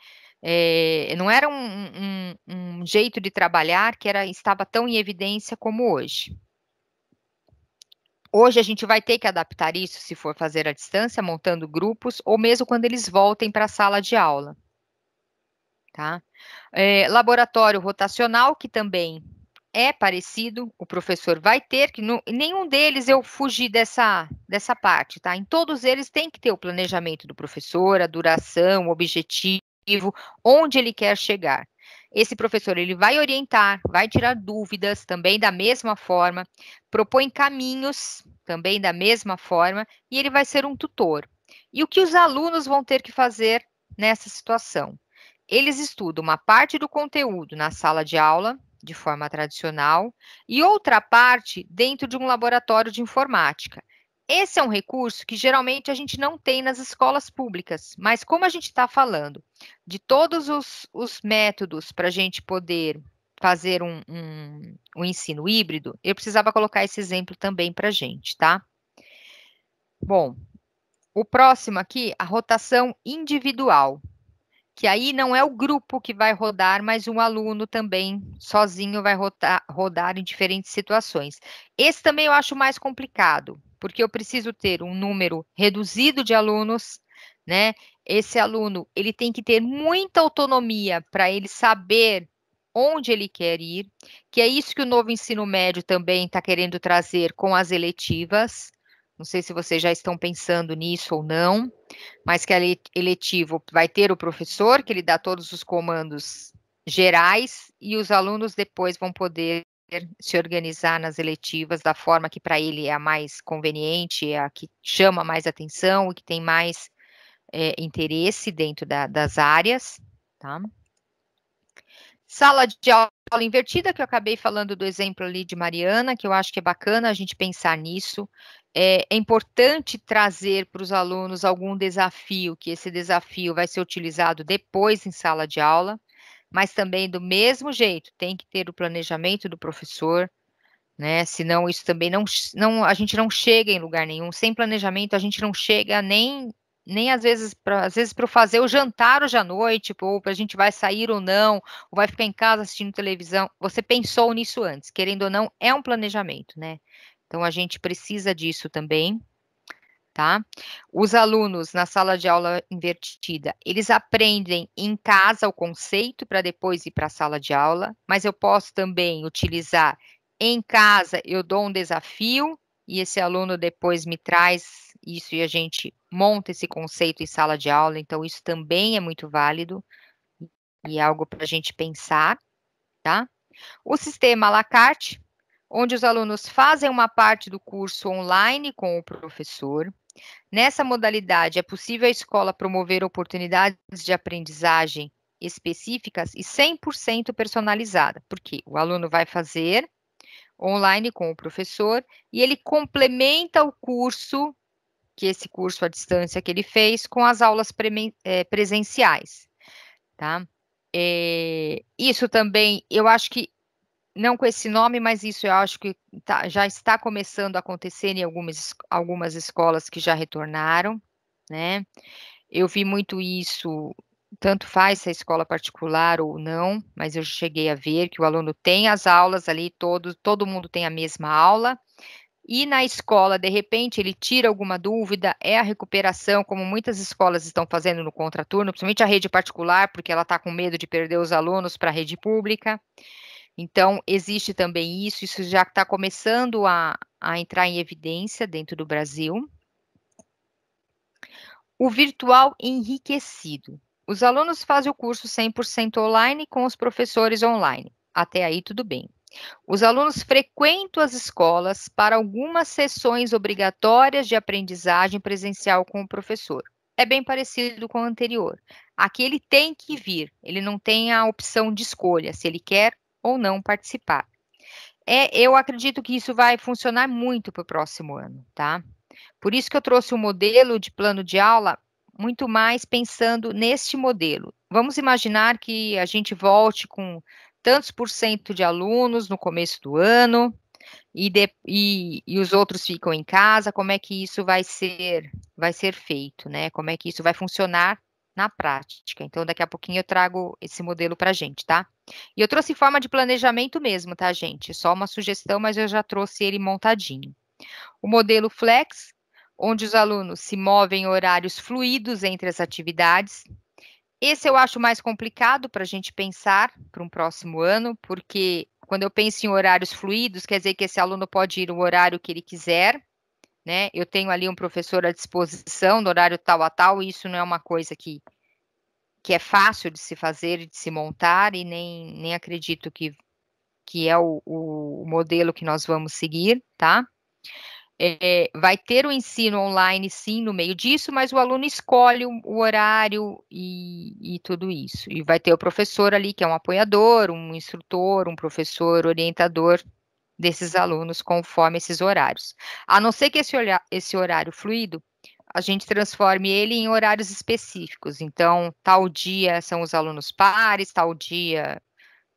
Não era um jeito de trabalhar que estava tão em evidência como hoje. Hoje a gente vai ter que adaptar isso se for fazer à distância, montando grupos, ou mesmo quando eles voltem para a sala de aula. Tá? Laboratório rotacional, que também é parecido, o professor vai ter, que nenhum deles eu fugi dessa parte, tá? Em todos eles tem que ter o planejamento do professor, a duração, o objetivo, onde ele quer chegar. Esse professor, ele vai orientar, vai tirar dúvidas também da mesma forma, propõe caminhos também da mesma forma, e ele vai ser um tutor. E o que os alunos vão ter que fazer nessa situação? Eles estudam uma parte do conteúdo na sala de aula, de forma tradicional, e outra parte dentro de um laboratório de informática. Esse é um recurso que geralmente a gente não tem nas escolas públicas, mas como a gente está falando de todos os métodos para a gente poder fazer um ensino híbrido, eu precisava colocar esse exemplo também para a gente, tá? Bom, o próximo aqui, a rotação individual, que aí não é o grupo que vai rodar, mas um aluno também sozinho vai rodar em diferentes situações. Esse também eu acho mais complicado, porque eu preciso ter um número reduzido de alunos, né? Esse aluno, ele tem que ter muita autonomia para ele saber onde ele quer ir, que é isso que o novo ensino médio também está querendo trazer com as eletivas. Não sei se vocês já estão pensando nisso ou não, mas que a eletivo vai ter o professor, que ele dá todos os comandos gerais, e os alunos depois vão poder se organizar nas eletivas da forma que para ele é a mais conveniente, é a que chama mais atenção e que tem mais interesse dentro das áreas, tá? Sala de aula invertida, que eu acabei falando do exemplo ali de Mariana, que eu acho que é bacana a gente pensar nisso. É importante trazer para os alunos algum desafio, que esse desafio vai ser utilizado depois em sala de aula, mas também do mesmo jeito, tem que ter o planejamento do professor, né? Senão isso também a gente não chega em lugar nenhum. Sem planejamento, a gente não chega nem nem às vezes para fazer o jantar hoje à noite, ou para a gente vai sair ou não, ou vai ficar em casa assistindo televisão. Você pensou nisso antes, querendo ou não, é um planejamento, né? Então a gente precisa disso também, tá? Os alunos na sala de aula invertida, eles aprendem em casa o conceito para depois ir para a sala de aula, mas eu posso também utilizar em casa, eu dou um desafio e esse aluno depois me traz isso e a gente monta esse conceito em sala de aula, então isso também é muito válido e é algo para a gente pensar, tá? O sistema à la carte, onde os alunos fazem uma parte do curso online com o professor. Nessa modalidade, é possível a escola promover oportunidades de aprendizagem específicas e 100% personalizada, porque o aluno vai fazer online com o professor e ele complementa o curso, que esse curso à distância que ele fez, com as aulas presenciais, tá? Isso também, eu acho que, não com esse nome, mas isso eu acho que já está começando a acontecer em algumas escolas que já retornaram, né? Eu vi muito isso, tanto faz se é escola particular ou não, mas eu cheguei a ver que o aluno tem as aulas ali, todo mundo tem a mesma aula, e na escola, de repente, ele tira alguma dúvida, é a recuperação, como muitas escolas estão fazendo no contraturno, principalmente a rede particular, porque ela está com medo de perder os alunos para a rede pública. Então, existe também isso já está começando a entrar em evidência dentro do Brasil. O virtual enriquecido. Os alunos fazem o curso 100% online com os professores online. Até aí, tudo bem. Os alunos frequentam as escolas para algumas sessões obrigatórias de aprendizagem presencial com o professor. É bem parecido com o anterior. Aqui ele tem que vir, ele não tem a opção de escolha, se ele quer ou não participar. Eu acredito que isso vai funcionar muito para o próximo ano, tá? Por isso que eu trouxe um modelo de plano de aula muito mais pensando neste modelo. Vamos imaginar que a gente volte com tantos por cento de alunos no começo do ano e os outros ficam em casa, como é que isso vai ser feito, né? Como é que isso vai funcionar na prática. Então, daqui a pouquinho eu trago esse modelo para a gente, tá? E eu trouxe em forma de planejamento mesmo, tá, gente? Só uma sugestão, mas eu já trouxe ele montadinho. O modelo Flex, onde os alunos se movem em horários fluidos entre as atividades. Esse eu acho mais complicado para a gente pensar para um próximo ano, porque quando eu penso em horários fluidos, quer dizer que esse aluno pode ir no horário que ele quiser, né? Eu tenho ali um professor à disposição no horário tal a tal, e isso não é uma coisa que é fácil de se fazer, de se montar, e nem acredito que é o modelo que nós vamos seguir, tá? Vai ter o ensino online, sim, no meio disso, mas o aluno escolhe o horário e tudo isso. E vai ter o professor ali, que é um apoiador, um instrutor, um professor orientador desses alunos conforme esses horários. A não ser que esse horário fluido, a gente transforme ele em horários específicos. Então, tal dia são os alunos pares, tal dia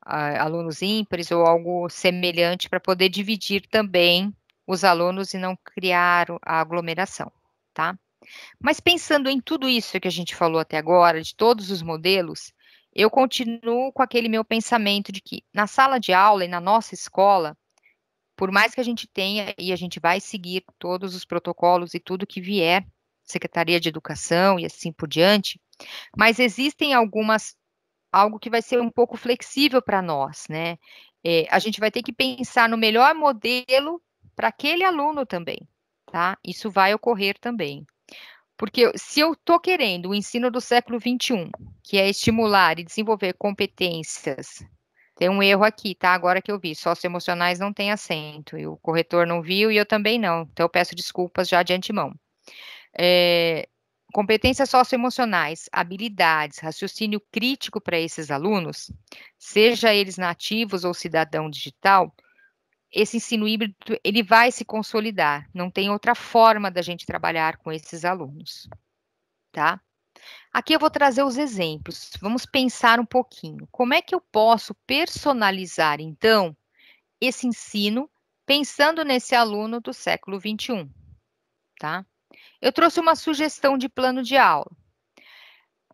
alunos ímpares ou algo semelhante para poder dividir também os alunos e não criar a aglomeração, tá? Mas pensando em tudo isso que a gente falou até agora, de todos os modelos, eu continuo com aquele meu pensamento de que na sala de aula e na nossa escola, por mais que a gente tenha e a gente vai seguir todos os protocolos e tudo que vier, Secretaria de Educação e assim por diante, mas existem algo que vai ser um pouco flexível para nós, né? A gente vai ter que pensar no melhor modelo para aquele aluno também, tá? Isso vai ocorrer também. Porque se eu estou querendo o ensino do século XXI, que é estimular e desenvolver competências, tem um erro aqui, tá? Agora que eu vi, socioemocionais não tem acento, e o corretor não viu e eu também não, então eu peço desculpas já de antemão. Competências socioemocionais, habilidades, raciocínio crítico para esses alunos, seja eles nativos ou cidadão digital, esse ensino híbrido, ele vai se consolidar, não tem outra forma da gente trabalhar com esses alunos, tá? Aqui eu vou trazer os exemplos, vamos pensar um pouquinho, como é que eu posso personalizar, então, esse ensino, pensando nesse aluno do século XXI, tá? Eu trouxe uma sugestão de plano de aula,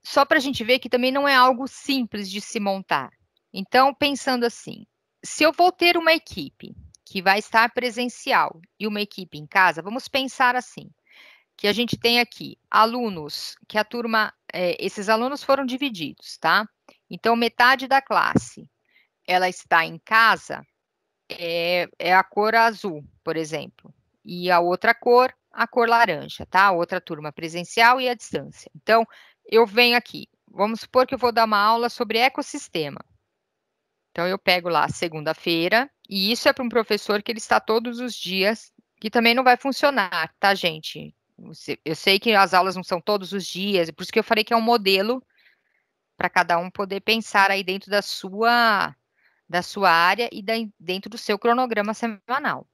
só para a gente ver que também não é algo simples de se montar. Então, pensando assim, se eu vou ter uma equipe que vai estar presencial e uma equipe em casa, vamos pensar assim, que a gente tem aqui alunos, que a turma, esses alunos foram divididos, tá? Então, metade da classe, ela está em casa, é a cor azul, por exemplo, e a outra cor, a cor laranja, tá? A outra turma presencial e a distância. Então, eu venho aqui, vamos supor que eu vou dar uma aula sobre ecossistema. Então, eu pego lá segunda-feira, e isso é para um professor que ele está todos os dias, que também não vai funcionar, tá, gente? Eu sei que as aulas não são todos os dias, por isso que eu falei que é um modelo para cada um poder pensar aí dentro da sua área e dentro do seu cronograma semanal.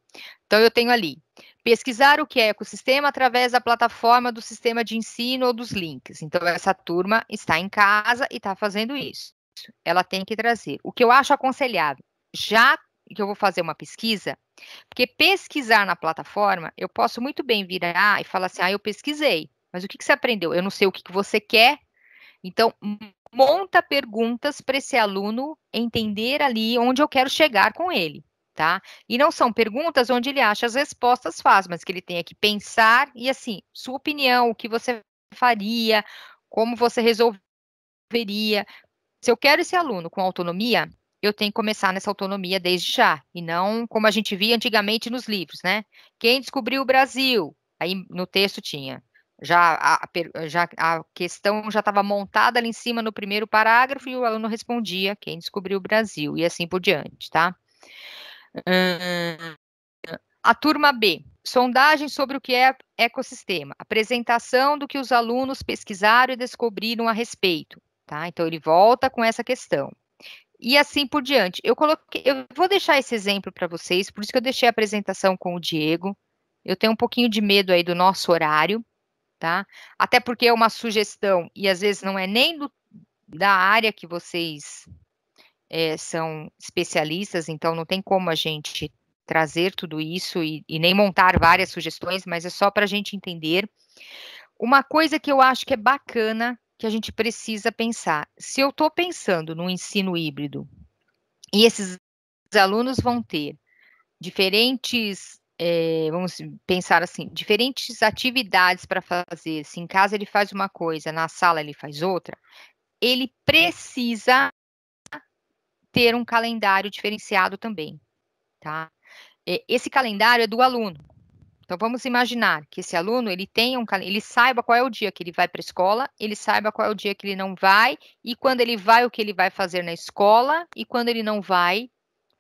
Então, eu tenho ali, pesquisar o que é ecossistema através da plataforma do sistema de ensino ou dos links. Então, essa turma está em casa e está fazendo isso. Ela tem que trazer. O que eu acho aconselhável, já que eu vou fazer uma pesquisa, porque pesquisar na plataforma, eu posso muito bem virar e falar assim, eu pesquisei, mas o que você aprendeu? Eu não sei o que você quer, então monta perguntas para esse aluno entender ali onde eu quero chegar com ele, tá? E não são perguntas onde ele acha as respostas fáceis, mas que ele tenha que pensar e assim, sua opinião, o que você faria, como você resolveria. Se eu quero esse aluno com autonomia, eu tenho que começar nessa autonomia desde já, e não como a gente via antigamente nos livros, né? Quem descobriu o Brasil? Aí no texto tinha. Já a questão já estava montada ali em cima no primeiro parágrafo e o aluno respondia quem descobriu o Brasil, e assim por diante, tá? A turma B, sondagem sobre o que é ecossistema, apresentação do que os alunos pesquisaram e descobriram a respeito, tá? Então ele volta com essa questão. E assim por diante. Eu vou deixar esse exemplo para vocês, por isso que eu deixei a apresentação com o Diego. Eu tenho um pouquinho de medo aí do nosso horário, tá? Até porque é uma sugestão e às vezes não é nem da área que vocês são especialistas, então não tem como a gente trazer tudo isso e nem montar várias sugestões, mas é só para a gente entender. Uma coisa que eu acho que é bacana, que a gente precisa pensar, se eu estou pensando no ensino híbrido e esses alunos vão ter diferentes, vamos pensar assim, diferentes atividades para fazer, se em casa ele faz uma coisa, na sala ele faz outra, ele precisa ter um calendário diferenciado também, tá? Esse calendário é do aluno. Então vamos imaginar que esse aluno ele saiba qual é o dia que ele vai para a escola, ele saiba qual é o dia que ele não vai, e quando ele vai, o que ele vai fazer na escola, e quando ele não vai,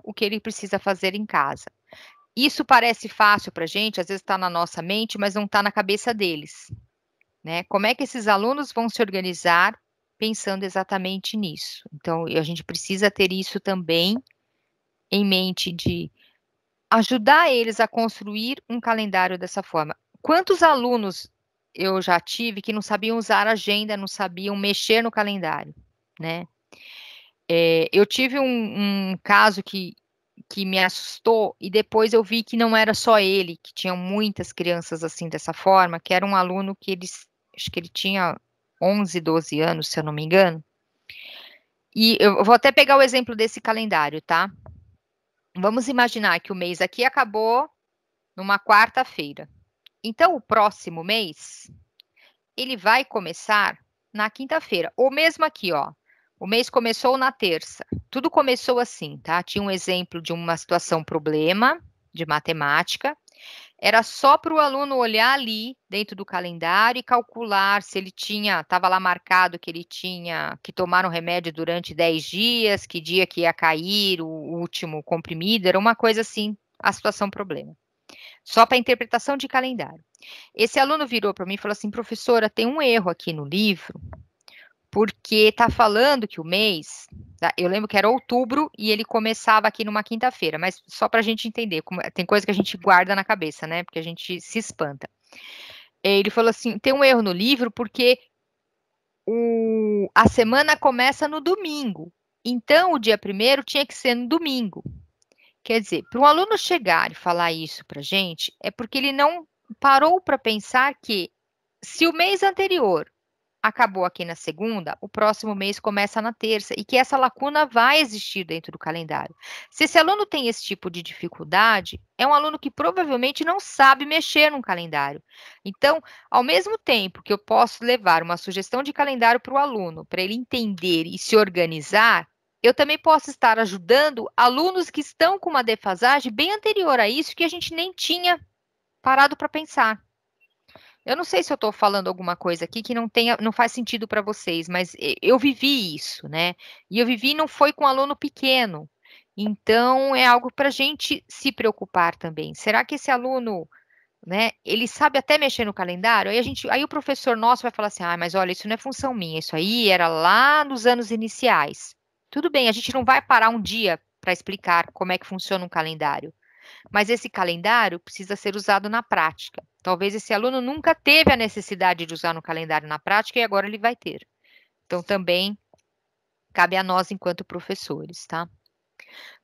o que ele precisa fazer em casa. Isso parece fácil para a gente, às vezes está na nossa mente, mas não está na cabeça deles, né? Como é que esses alunos vão se organizar pensando exatamente nisso? Então, a gente precisa ter isso também em mente de ajudar eles a construir um calendário dessa forma. Quantos alunos eu já tive que não sabiam usar a agenda, não sabiam mexer no calendário, né? Eu tive um caso que me assustou e depois eu vi que não era só ele, que tinham muitas crianças assim dessa forma, que era um aluno que acho que ele tinha 11, 12 anos, se eu não me engano. E eu vou até pegar o exemplo desse calendário, tá? Vamos imaginar que o mês aqui acabou numa quarta-feira. Então, o próximo mês, ele vai começar na quinta-feira. Ou mesmo aqui, ó. O mês começou na terça. Tudo começou assim, tá? Tinha um exemplo de uma situação problema de matemática. Era só para o aluno olhar ali dentro do calendário e calcular se ele estava lá marcado que ele tinha que tomar um remédio durante 10 dias, que dia que ia cair o último comprimido, era uma coisa assim, a situação problema. Só para interpretação de calendário. Esse aluno virou para mim e falou assim, professora, tem um erro aqui no livro, porque está falando que o mês, eu lembro que era outubro e ele começava aqui numa quinta-feira, mas só para a gente entender, tem coisa que a gente guarda na cabeça, né? Porque a gente se espanta. Ele falou assim, tem um erro no livro porque a semana começa no domingo, então o dia 1º tinha que ser no domingo. Quer dizer, para um aluno chegar e falar isso para a gente, é porque ele não parou para pensar que se o mês anterior acabou aqui na segunda, o próximo mês começa na terça, e que essa lacuna vai existir dentro do calendário. Se esse aluno tem esse tipo de dificuldade, é um aluno que provavelmente não sabe mexer num calendário. Então, ao mesmo tempo que eu posso levar uma sugestão de calendário para o aluno, para ele entender e se organizar, eu também posso estar ajudando alunos que estão com uma defasagem bem anterior a isso, que a gente nem tinha parado para pensar. Eu não sei se eu estou falando alguma coisa aqui que não faz sentido para vocês, mas eu vivi isso, né? E eu vivi não foi com um aluno pequeno. Então, é algo para a gente se preocupar também. Será que esse aluno, né, ele sabe até mexer no calendário? Aí o professor nosso vai falar assim, mas olha, isso não é função minha, isso aí era lá nos anos iniciais. Tudo bem, a gente não vai parar um dia para explicar como é que funciona um calendário. Mas esse calendário precisa ser usado na prática. Talvez esse aluno nunca teve a necessidade de usar no calendário na prática e agora ele vai ter. Então, também cabe a nós enquanto professores, tá?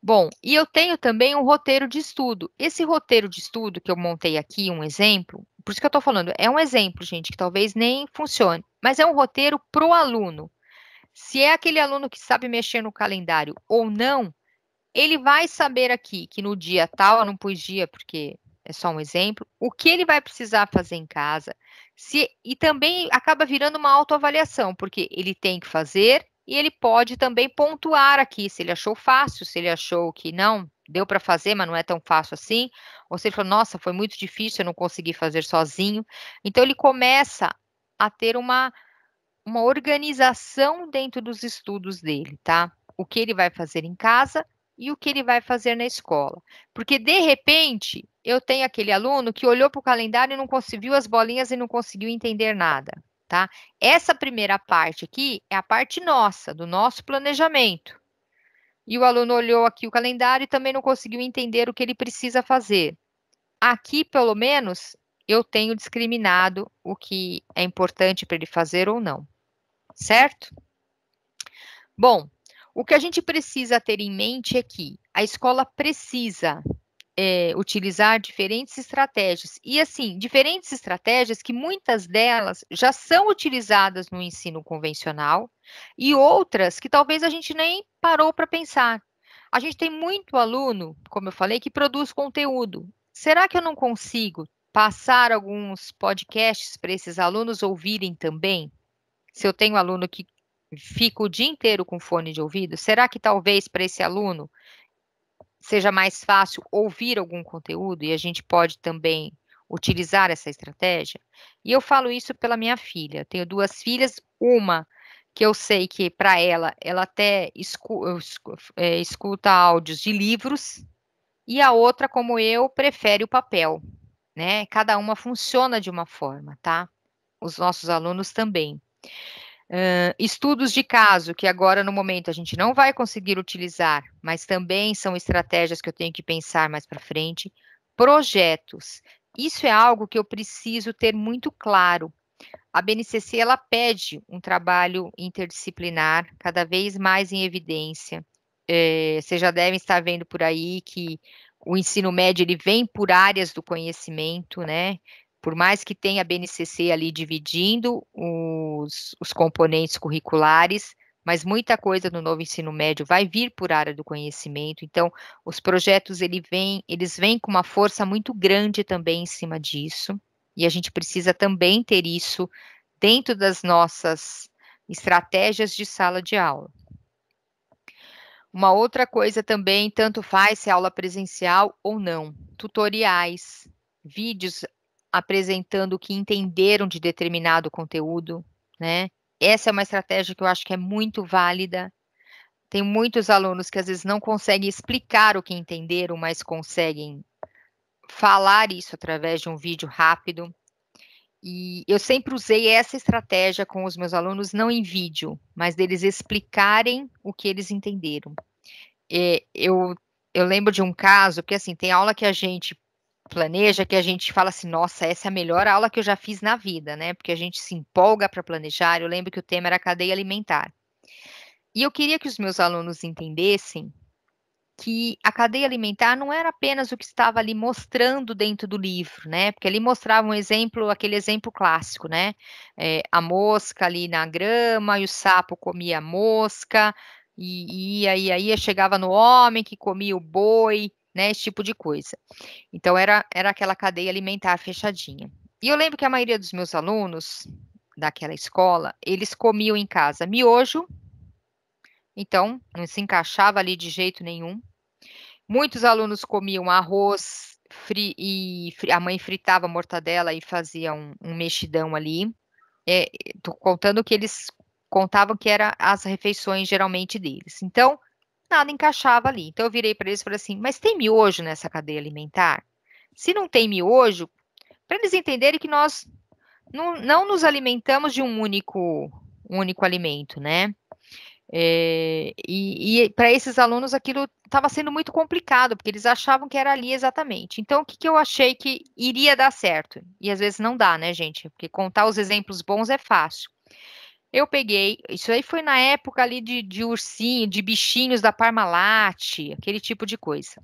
Bom, e eu tenho também um roteiro de estudo. Esse roteiro de estudo que eu montei aqui, um exemplo, por isso que eu estou falando, é um exemplo, gente, que talvez nem funcione, mas é um roteiro para o aluno. Se é aquele aluno que sabe mexer no calendário ou não, ele vai saber aqui que no dia tal, eu não pus dia porque é só um exemplo, o que ele vai precisar fazer em casa, e também acaba virando uma autoavaliação, porque ele tem que fazer e ele pode também pontuar aqui, se ele achou fácil, se ele achou que não, deu para fazer, mas não é tão fácil assim, ou se ele falou, nossa, foi muito difícil, eu não consegui fazer sozinho. Então, ele começa a ter uma organização dentro dos estudos dele, tá? O que ele vai fazer em casa e o que ele vai fazer na escola. Porque, de repente, eu tenho aquele aluno que olhou para o calendário e não conseguiu as bolinhas e não conseguiu entender nada, tá? Essa primeira parte aqui é a parte nossa, do nosso planejamento. E o aluno olhou aqui o calendário e também não conseguiu entender o que ele precisa fazer. Aqui, pelo menos, eu tenho discriminado o que é importante para ele fazer ou não. Certo? Bom, o que a gente precisa ter em mente é que a escola precisa utilizar diferentes estratégias. E, assim, diferentes estratégias que muitas delas já são utilizadas no ensino convencional e outras que talvez a gente nem parou para pensar. A gente tem muito aluno, como eu falei, que produz conteúdo. Será que eu não consigo passar alguns podcasts para esses alunos ouvirem também? Se eu tenho aluno que fica o dia inteiro com fone de ouvido, será que talvez para esse aluno seja mais fácil ouvir algum conteúdo e a gente pode também utilizar essa estratégia? E eu falo isso pela minha filha. Tenho duas filhas, uma que eu sei que para ela até escuta áudios de livros, e a outra, como eu, prefere o papel, né? Cada uma funciona de uma forma, tá? Os nossos alunos também. Estudos de caso, que agora no momento a gente não vai conseguir utilizar, mas também são estratégias que eu tenho que pensar mais para frente. Projetos, isso é algo que eu preciso ter muito claro. A BNCC, ela pede um trabalho interdisciplinar, cada vez mais em evidência. Vocês já devem estar vendo por aí que o ensino médio, ele vem por áreas do conhecimento, né? Por mais que tenha a BNCC ali dividindo os componentes curriculares, mas muita coisa no novo ensino médio vai vir por área do conhecimento. Então, os projetos, eles vêm com uma força muito grande também em cima disso, e a gente precisa também ter isso dentro das nossas estratégias de sala de aula. Uma outra coisa também, tanto faz se é aula presencial ou não, tutoriais, vídeos apresentando o que entenderam de determinado conteúdo, né? Essa é uma estratégia que eu acho que é muito válida. Tem muitos alunos que às vezes não conseguem explicar o que entenderam, mas conseguem falar isso através de um vídeo rápido. E eu sempre usei essa estratégia com os meus alunos, não em vídeo, mas deles explicarem o que eles entenderam. Eu lembro de um caso, porque assim, tem aula que a gente planeja, que a gente fala assim, nossa, essa é a melhor aula que eu já fiz na vida, né? Porque a gente se empolga para planejar. Eu lembro que o tema era cadeia alimentar. E eu queria que os meus alunos entendessem que a cadeia alimentar não era apenas o que estava ali mostrando dentro do livro, né? Porque ali mostrava um exemplo, aquele exemplo clássico, né? A mosca ali na grama e o sapo comia a mosca e ia, chegava no homem que comia o boi, né? Esse tipo de coisa. Então era aquela cadeia alimentar fechadinha. E eu lembro que a maioria dos meus alunos daquela escola, eles comiam em casa miojo, então não se encaixava ali de jeito nenhum. Muitos alunos comiam arroz e a mãe fritava mortadela e fazia um mexidão ali. Tô contando que eles contavam que eram as refeições geralmente deles. Então, nada encaixava ali. Então, eu virei para eles e falei assim: mas tem miojo nessa cadeia alimentar? Se não tem miojo, para eles entenderem que nós não nos alimentamos de um único alimento, né? E para esses alunos aquilo estava sendo muito complicado, porque eles achavam que era ali exatamente. Então, o que eu achei que iria dar certo? E às vezes não dá, né, gente? Porque contar os exemplos bons é fácil. Eu peguei, isso aí foi na época ali de ursinho, de bichinhos da Parmalat, aquele tipo de coisa.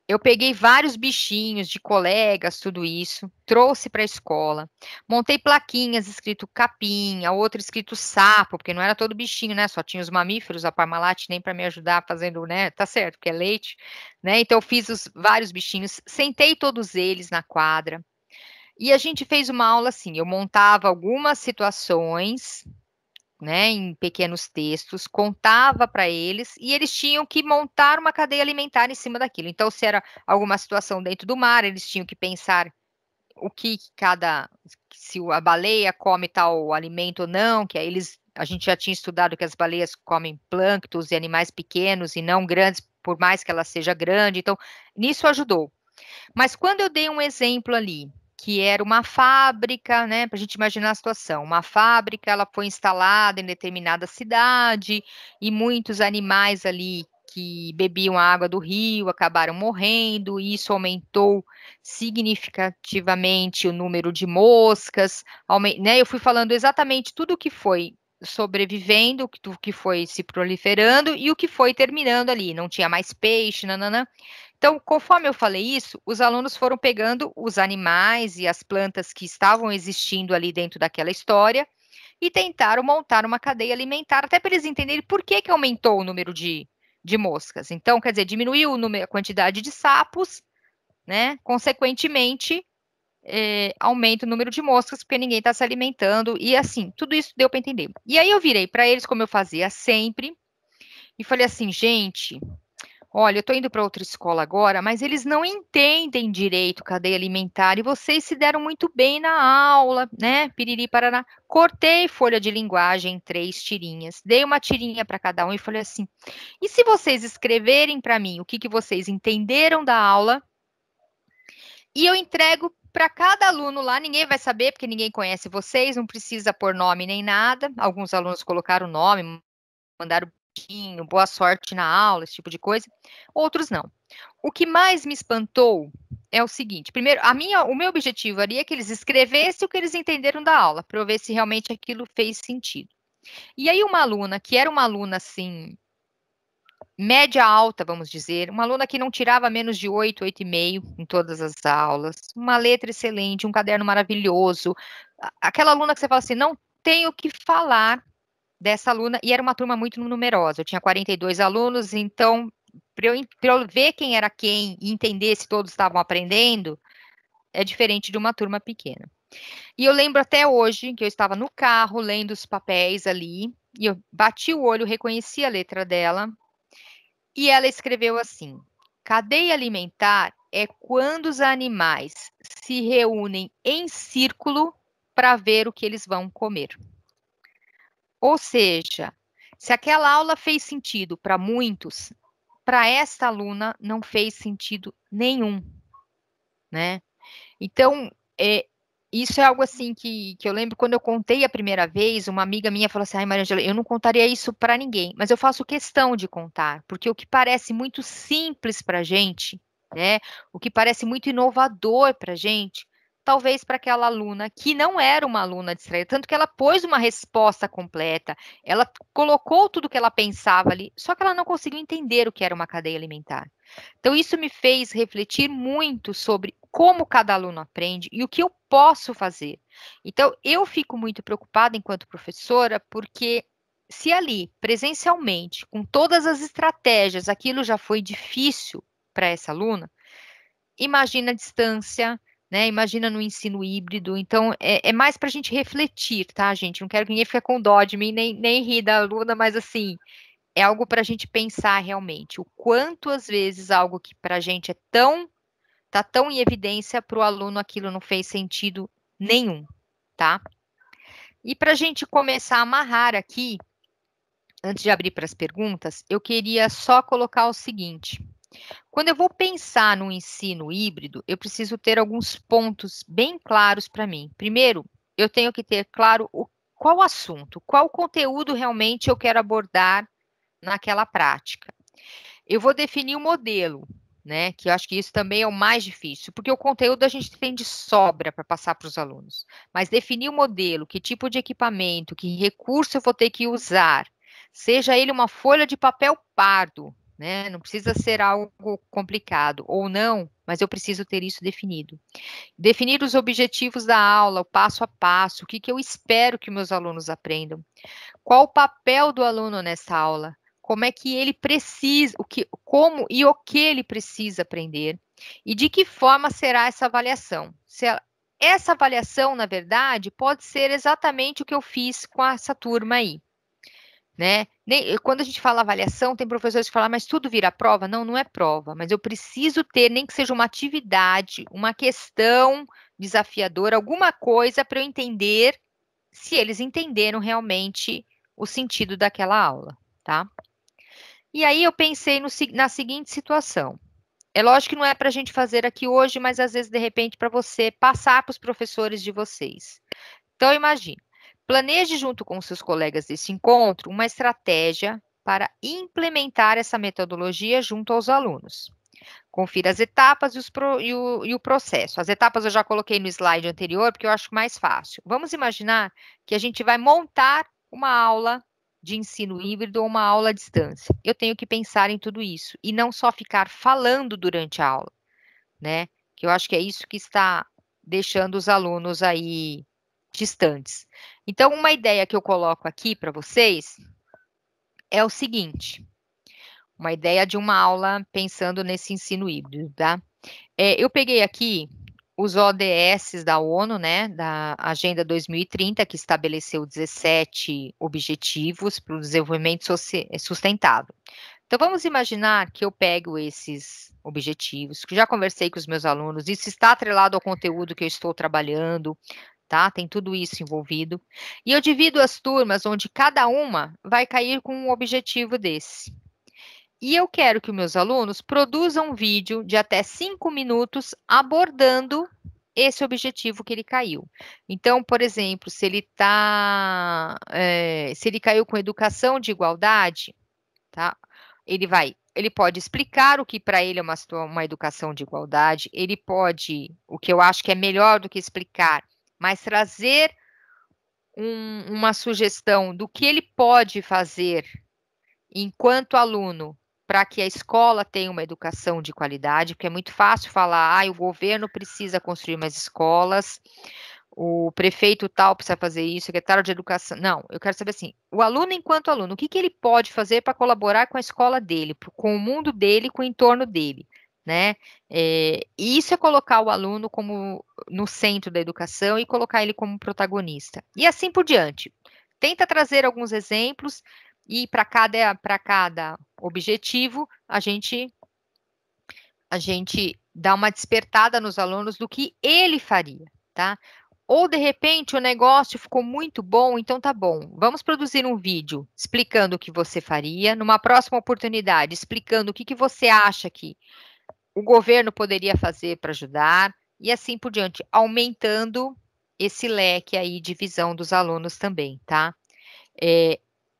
Eu peguei vários bichinhos de colegas, tudo isso, trouxe para a escola, montei plaquinhas escrito capim, a outra escrito sapo, porque não era todo bichinho, né? Só tinha os mamíferos, a Parmalat nem para me ajudar fazendo, né? Tá certo, porque é leite, né? Então eu fiz os vários bichinhos, sentei todos eles na quadra e a gente fez uma aula assim. Eu montava algumas situações, né, em pequenos textos, contava para eles e eles tinham que montar uma cadeia alimentar em cima daquilo. Então, se era alguma situação dentro do mar, eles tinham que pensar o que se a baleia come tal alimento ou não, que aí a gente já tinha estudado que as baleias comem plânctons e animais pequenos e não grandes, por mais que ela seja grande. Então, nisso ajudou. Mas quando eu dei um exemplo ali, que era uma fábrica, né, para a gente imaginar a situação, uma fábrica, ela foi instalada em determinada cidade e muitos animais ali que bebiam a água do rio acabaram morrendo, e isso aumentou significativamente o número de moscas, né, eu fui falando exatamente tudo o que foi sobrevivendo, o que foi se proliferando e o que foi terminando ali, não tinha mais peixe, nananã. Então, conforme eu falei isso, os alunos foram pegando os animais e as plantas que estavam existindo ali dentro daquela história e tentaram montar uma cadeia alimentar, até para eles entenderem por que aumentou o número de moscas. Então, quer dizer, diminuiu a quantidade de sapos, né? Consequentemente, aumenta o número de moscas, porque ninguém está se alimentando, e assim, tudo isso deu para entender. E aí eu virei para eles, como eu fazia sempre, e falei assim, gente, olha, eu estou indo para outra escola agora, mas eles não entendem direito cadeia alimentar e vocês se deram muito bem na aula, né? Piriri parará. Cortei folha de linguagem em 3 tirinhas, dei uma tirinha para cada um e falei assim: e se vocês escreverem para mim o que vocês entenderam da aula e eu entrego para cada aluno lá, ninguém vai saber porque ninguém conhece vocês, não precisa pôr nome nem nada. Alguns alunos colocaram nome, mandaram boa sorte na aula, esse tipo de coisa. Outros não. O que mais me espantou é o seguinte: primeiro, o meu objetivo ali é que eles escrevessem o que eles entenderam da aula, para eu ver se realmente aquilo fez sentido. E aí uma aluna, que era uma aluna assim, média alta, vamos dizer, uma aluna que não tirava menos de 8, 8,5 em todas as aulas, uma letra excelente, um caderno maravilhoso, aquela aluna que você fala assim, não tenho o que falar dessa aluna, e era uma turma muito numerosa, eu tinha 42 alunos, então, para eu ver quem era quem e entender se todos estavam aprendendo, é diferente de uma turma pequena. E eu lembro até hoje que eu estava no carro, lendo os papéis ali, e eu bati o olho, reconheci a letra dela, e ela escreveu assim: cadeia alimentar é quando os animais se reúnem em círculo para ver o que eles vão comer. Ou seja, se aquela aula fez sentido para muitos, para esta aluna não fez sentido nenhum, né? Então, isso é algo assim que eu lembro quando eu contei a primeira vez, uma amiga minha falou assim, ai, Maria Angela, eu não contaria isso para ninguém, mas eu faço questão de contar, porque o que parece muito simples para a gente, né? O que parece muito inovador para a gente, talvez para aquela aluna que não era uma aluna distraída, tanto que ela pôs uma resposta completa, ela colocou tudo que ela pensava ali, só que ela não conseguiu entender o que era uma cadeia alimentar. Então, isso me fez refletir muito sobre como cada aluno aprende e o que eu posso fazer. Então, eu fico muito preocupada enquanto professora, porque se ali, presencialmente, com todas as estratégias, aquilo já foi difícil para essa aluna, imagina a distância, né? Imagina no ensino híbrido. Então, é mais para a gente refletir, tá, gente? Não quero que ninguém fique com dó de mim, nem rir da aluna, mas assim, é algo para a gente pensar realmente. O quanto, às vezes, algo que para a gente tá tão em evidência, para o aluno aquilo não fez sentido nenhum, tá? E para a gente começar a amarrar aqui, antes de abrir para as perguntas, eu queria só colocar o seguinte. Quando eu vou pensar no ensino híbrido, eu preciso ter alguns pontos bem claros para mim. Primeiro, eu tenho que ter claro qual assunto, qual conteúdo realmente eu quero abordar naquela prática. Eu vou definir o modelo, né? Que eu acho que isso também é o mais difícil, porque o conteúdo a gente tem de sobra para passar para os alunos. Mas definir o modelo, que tipo de equipamento, que recurso eu vou ter que usar, seja ele uma folha de papel pardo, né? Não precisa ser algo complicado, ou não, mas eu preciso ter isso definido. Definir os objetivos da aula, o passo a passo, o que eu espero que meus alunos aprendam. Qual o papel do aluno nessa aula? Como é que ele precisa, como e o que ele precisa aprender? E de que forma será essa avaliação? Essa avaliação, na verdade, pode ser exatamente o que eu fiz com essa turma aí. Né? Quando a gente fala avaliação, tem professores que falam, mas tudo vira prova? Não, não é prova, mas eu preciso ter, nem que seja uma atividade, uma questão desafiadora, alguma coisa para eu entender se eles entenderam realmente o sentido daquela aula, tá? E aí eu pensei na seguinte situação. É lógico que não é para a gente fazer aqui hoje, mas às vezes, de repente, para você passar para os professores de vocês. Então, imagine, planeje junto com seus colegas desse encontro uma estratégia para implementar essa metodologia junto aos alunos. Confira as etapas e o processo. As etapas eu já coloquei no slide anterior, porque eu acho mais fácil. Vamos imaginar que a gente vai montar uma aula de ensino híbrido ou uma aula à distância. Eu tenho que pensar em tudo isso e não só ficar falando durante a aula, né? Que eu acho que é isso que está deixando os alunos aí distantes. Então, uma ideia que eu coloco aqui para vocês é o seguinte: uma ideia de uma aula pensando nesse ensino híbrido, tá? Eu peguei aqui os ODS da ONU, né, da Agenda 2030, que estabeleceu 17 objetivos para o desenvolvimento sustentável. Então, vamos imaginar que eu pego esses objetivos, que já conversei com os meus alunos, isso está atrelado ao conteúdo que eu estou trabalhando, tá? Tem tudo isso envolvido. E eu divido as turmas, onde cada uma vai cair com um objetivo desse. E eu quero que os meus alunos produzam um vídeo de até 5 minutos abordando esse objetivo que ele caiu. Então, por exemplo, se ele caiu com educação de igualdade, tá? Ele pode explicar o que para ele é uma educação de igualdade, ele pode, o que eu acho que é melhor do que explicar, mas trazer uma sugestão do que ele pode fazer enquanto aluno para que a escola tenha uma educação de qualidade, porque é muito fácil falar, o governo precisa construir mais escolas, o prefeito tal precisa fazer isso, o secretário de educação. Não, eu quero saber assim, o aluno enquanto aluno, o que ele pode fazer para colaborar com a escola dele, com o mundo dele, com o entorno dele, né? E isso é colocar o aluno como no centro da educação e colocar ele como protagonista. E assim por diante. Tenta trazer alguns exemplos e para cada objetivo, a gente dá uma despertada nos alunos do que ele faria, tá? Ou, de repente, o negócio ficou muito bom, então tá bom. Vamos produzir um vídeo explicando o que você faria. Numa próxima oportunidade, explicando o que você acha que o governo poderia fazer para ajudar. E assim por diante, aumentando esse leque aí de visão dos alunos também, tá?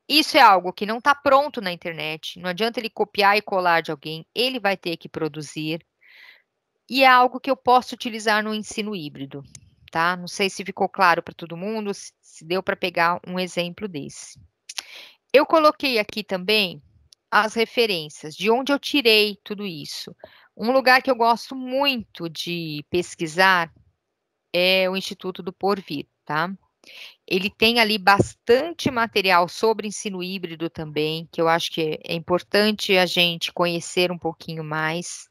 Isso é algo que não está pronto na internet, não adianta ele copiar e colar de alguém, ele vai ter que produzir. e é algo que eu posso utilizar no ensino híbrido, tá? Não sei se ficou claro para todo mundo, se deu para pegar um exemplo desse. Eu coloquei aqui também as referências, de onde eu tirei tudo isso. Um lugar que eu gosto muito de pesquisar é o Instituto do Porvir, tá? Ele tem ali bastante material sobre ensino híbrido também, que eu acho que é importante a gente conhecer um pouquinho mais.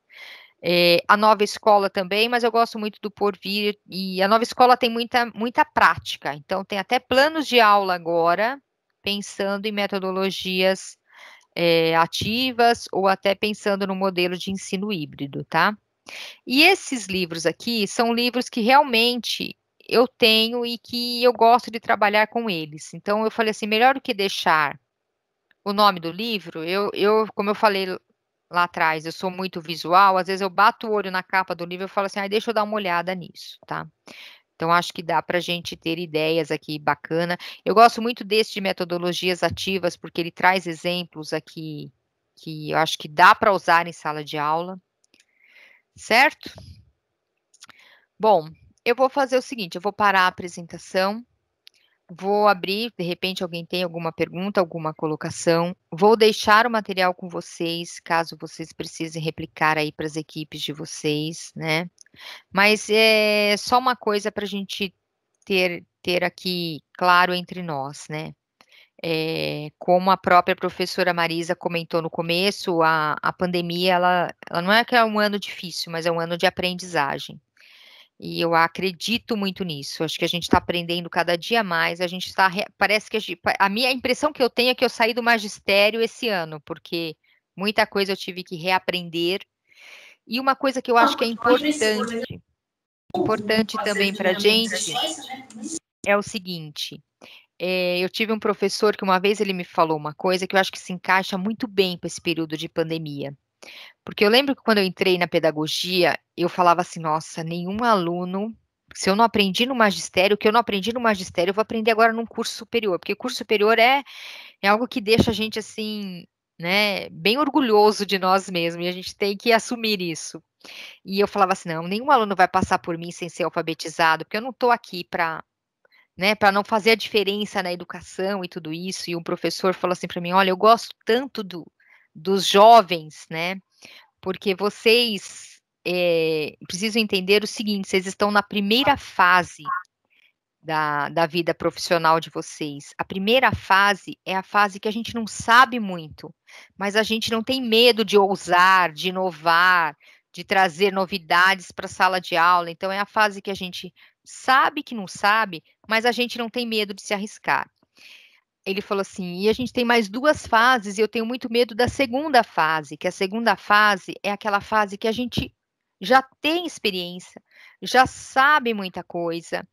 A Nova Escola também, mas eu gosto muito do Porvir, e a Nova Escola tem muita prática, então tem até planos de aula agora, pensando em metodologias ativas, ou até pensando no modelo de ensino híbrido, tá? E esses livros aqui são livros que realmente eu tenho e que eu gosto de trabalhar com eles. Então, eu falei assim, melhor do que deixar o nome do livro, como eu falei lá atrás, eu sou muito visual, às vezes eu bato o olho na capa do livro e falo assim, deixa eu dar uma olhada nisso, tá? Então, acho que dá para a gente ter ideias aqui bacana. Eu gosto muito desse de metodologias ativas, porque ele traz exemplos aqui que eu acho que dá para usar em sala de aula, certo? Bom, eu vou fazer o seguinte, eu vou parar a apresentação, vou abrir, de repente alguém tem alguma pergunta, alguma colocação, vou deixar o material com vocês, caso vocês precisem replicar aí para as equipes de vocês, né? Mas é só uma coisa para a gente ter aqui claro entre nós, né? Como a própria professora Marisa comentou no começo, a pandemia, ela não é que é um ano difícil, mas é um ano de aprendizagem. E eu acredito muito nisso. Acho que a gente está aprendendo cada dia mais. A gente está. Parece que a minha impressão que eu tenho é que eu saí do magistério esse ano, porque muita coisa eu tive que reaprender. E uma coisa que eu acho que é importante também para a gente é o seguinte. Eu tive um professor que uma vez ele me falou uma coisa que eu acho que se encaixa muito bem para esse período de pandemia. Porque eu lembro que quando eu entrei na pedagogia, eu falava assim, nossa, nenhum aluno, se eu não aprendi no magistério, o que eu não aprendi no magistério, eu vou aprender agora num curso superior, porque o curso superior é algo que deixa a gente assim, né, bem orgulhoso de nós mesmos, e a gente tem que assumir isso. E eu falava assim, não, nenhum aluno vai passar por mim sem ser alfabetizado, porque eu não estou aqui para, né, para não fazer a diferença na educação e tudo isso. E um professor falou assim para mim, olha, eu gosto tanto dos jovens, né, porque vocês precisam entender o seguinte, vocês estão na primeira fase da vida profissional de vocês. A primeira fase é a fase que a gente não sabe muito, mas a gente não tem medo de ousar, de inovar, de trazer novidades para a sala de aula. Então, é a fase que a gente sabe que não sabe, mas a gente não tem medo de se arriscar. Ele falou assim, e a gente tem mais duas fases, e eu tenho muito medo da segunda fase, que a segunda fase é aquela fase que a gente já tem experiência, já sabe muita coisa,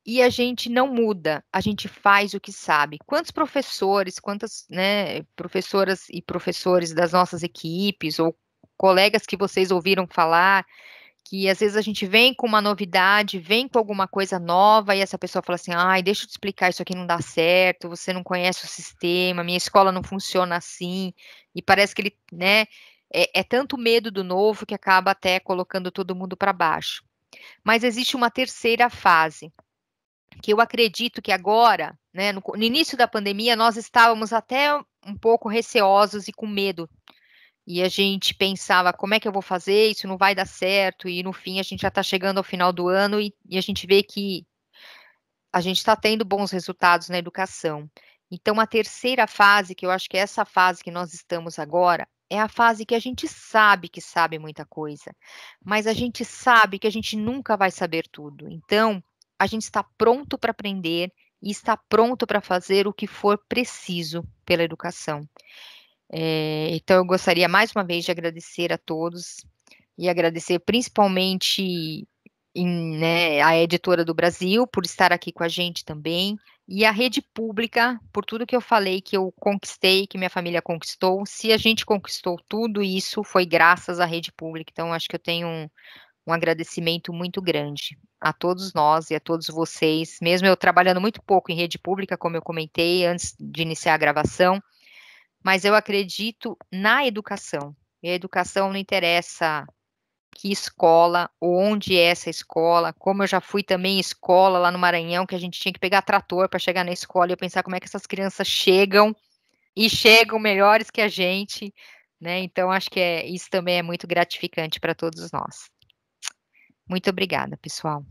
e a gente não muda, a gente faz o que sabe. Quantos professores, quantas, né, professoras e professores das nossas equipes, ou colegas que vocês ouviram falar, que às vezes a gente vem com uma novidade, vem com alguma coisa nova, e essa pessoa fala assim, ai, deixa eu te explicar, isso aqui não dá certo, você não conhece o sistema, minha escola não funciona assim, e parece que ele, né, é tanto medo do novo que acaba até colocando todo mundo para baixo. Mas existe uma terceira fase, que eu acredito que agora, né, no início da pandemia, nós estávamos até um pouco receosos e com medo. E a gente pensava, como é que eu vou fazer? Isso não vai dar certo. E no fim, a gente já está chegando ao final do ano e a gente vê que a gente está tendo bons resultados na educação. Então, a terceira fase, que eu acho que é essa fase que nós estamos agora, é a fase que a gente sabe que sabe muita coisa, mas a gente sabe que a gente nunca vai saber tudo. Então, a gente está pronto para aprender e está pronto para fazer o que for preciso pela educação. Então, eu gostaria mais uma vez de agradecer a todos e agradecer principalmente né, a Editora do Brasil por estar aqui com a gente também, e a Rede Pública por tudo que eu falei, que eu conquistei, que minha família conquistou. Se a gente conquistou tudo isso, foi graças à Rede Pública. Então, acho que eu tenho um agradecimento muito grande a todos nós e a todos vocês, mesmo eu trabalhando muito pouco em rede pública, como eu comentei antes de iniciar a gravação, mas eu acredito na educação. E a educação não interessa que escola, onde é essa escola, como eu já fui também em escola lá no Maranhão, que a gente tinha que pegar trator para chegar na escola e eu pensar como é que essas crianças chegam e chegam melhores que a gente, né? Então, acho que isso também é muito gratificante para todos nós. Muito obrigada, pessoal.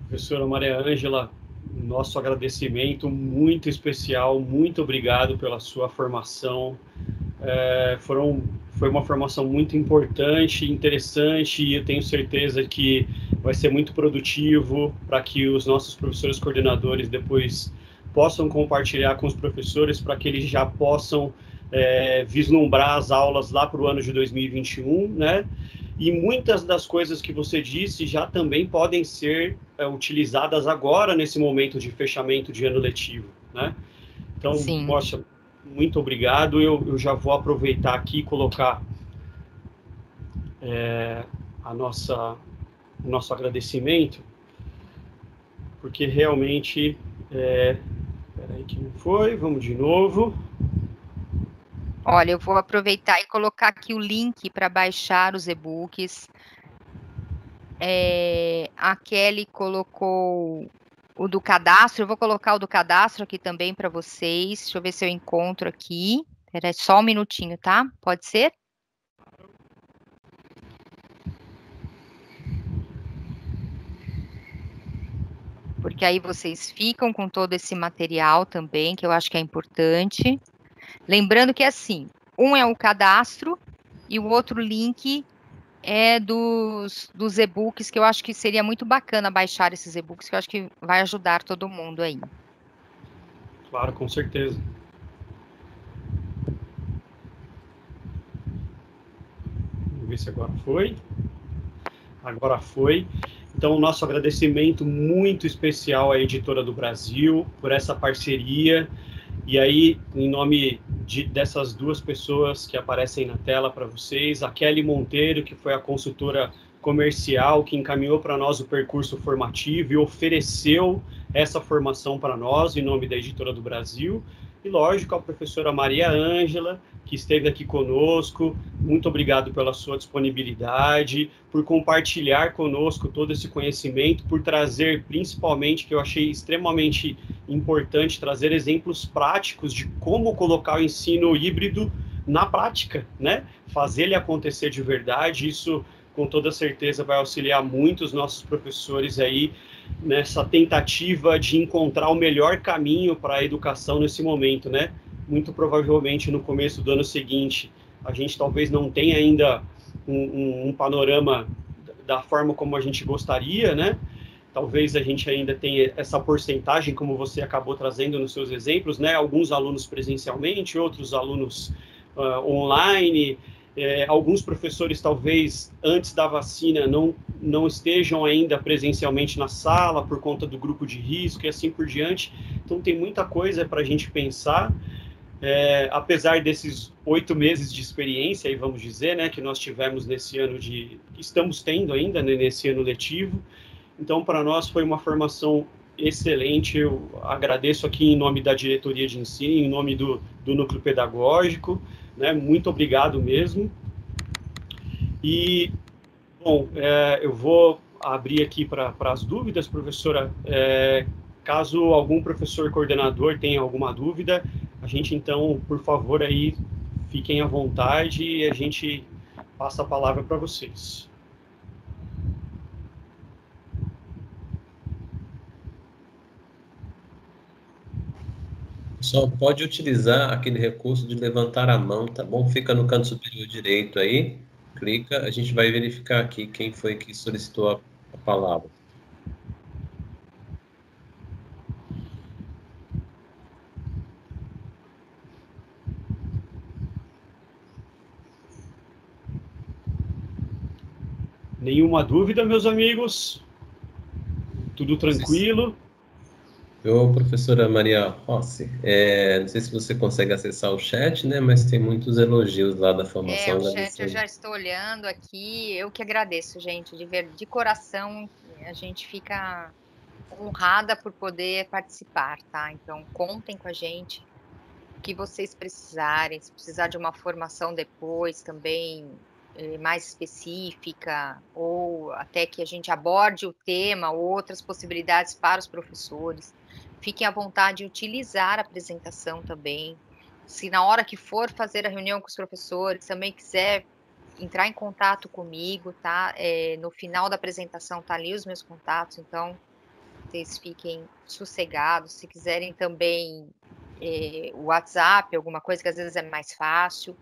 Professora Maria Ângela, nosso agradecimento muito especial, muito obrigado pela sua formação. Foi uma formação muito importante, interessante, e eu tenho certeza que vai ser muito produtivo para que os nossos professores coordenadores depois possam compartilhar com os professores, para que eles já possam vislumbrar as aulas lá para o ano de 2021, né? E muitas das coisas que você disse já também podem ser utilizadas agora, nesse momento de fechamento de ano letivo, né? Então, Sim. poxa, muito obrigado. Eu já vou aproveitar aqui e colocar o nosso agradecimento, porque realmente... Peraí que não foi, vamos de novo. Olha, eu vou aproveitar e colocar aqui o link para baixar os e-books. A Kelly colocou o do cadastro, eu vou colocar o do cadastro aqui também para vocês. Deixa eu ver se eu encontro aqui. Espera só um minutinho, tá? Pode ser? Porque aí vocês ficam com todo esse material também, que eu acho que é importante. Lembrando que, assim, um é o cadastro e o outro link é dos e-books, que eu acho que seria muito bacana baixar esses e-books, que eu acho que vai ajudar todo mundo aí. Claro, com certeza. Vamos ver se agora foi. Agora foi. Então, nosso agradecimento muito especial à Editora do Brasil por essa parceria. E aí, em nome dessas duas pessoas que aparecem na tela para vocês, a Kelly Monteiro, que foi a consultora comercial que encaminhou para nós o percurso formativo e ofereceu essa formação para nós, em nome da Editora do Brasil. E, lógico, a professora Maria Ângela, que esteve aqui conosco. Muito obrigado pela sua disponibilidade, por compartilhar conosco todo esse conhecimento, por trazer, principalmente, que eu achei extremamente importante, trazer exemplos práticos de como colocar o ensino híbrido na prática, né? Fazer ele acontecer de verdade. Isso, com toda certeza, vai auxiliar muito os nossos professores aí nessa tentativa de encontrar o melhor caminho para a educação nesse momento, né? Muito provavelmente no começo do ano seguinte, a gente talvez não tenha ainda um panorama da forma como a gente gostaria, né? Talvez a gente ainda tenha essa porcentagem, como você acabou trazendo nos seus exemplos, né? Alguns alunos presencialmente, outros alunos online. Alguns professores, talvez, antes da vacina, não estejam ainda presencialmente na sala por conta do grupo de risco e assim por diante. Então, tem muita coisa para a gente pensar. Apesar desses 8 meses de experiência, aí vamos dizer, né, que nós tivemos nesse ano que estamos tendo ainda, né, nesse ano letivo. Então, para nós foi uma formação excelente. Eu agradeço aqui em nome da diretoria de ensino, em nome do núcleo pedagógico, né? Muito obrigado mesmo. E, bom, eu vou abrir aqui para as dúvidas, professora. Caso algum professor coordenador tenha alguma dúvida, a gente, então, por favor, aí, fiquem à vontade e a gente passa a palavra para vocês. Só pode utilizar aquele recurso de levantar a mão, tá bom? Fica no canto superior direito aí, clica, a gente vai verificar aqui quem foi que solicitou a palavra. Nenhuma dúvida, meus amigos? Tudo tranquilo? Professora Maria Rossi, não sei se você consegue acessar o chat, né? Mas tem muitos elogios lá da formação. O chat eu já estou olhando aqui. Eu que agradeço, gente, de coração. A gente fica honrada por poder participar, tá? Então, contem com a gente. que vocês precisarem, se precisar de uma formação depois também mais específica, ou até que a gente aborde o tema, ou outras possibilidades para os professores, fiquem à vontade de utilizar a apresentação também. Se na hora que for fazer a reunião com os professores, também quiser entrar em contato comigo, tá? No final da apresentação tá ali os meus contatos, então vocês fiquem sossegados. Se quiserem também o WhatsApp, alguma coisa que às vezes é mais fácil,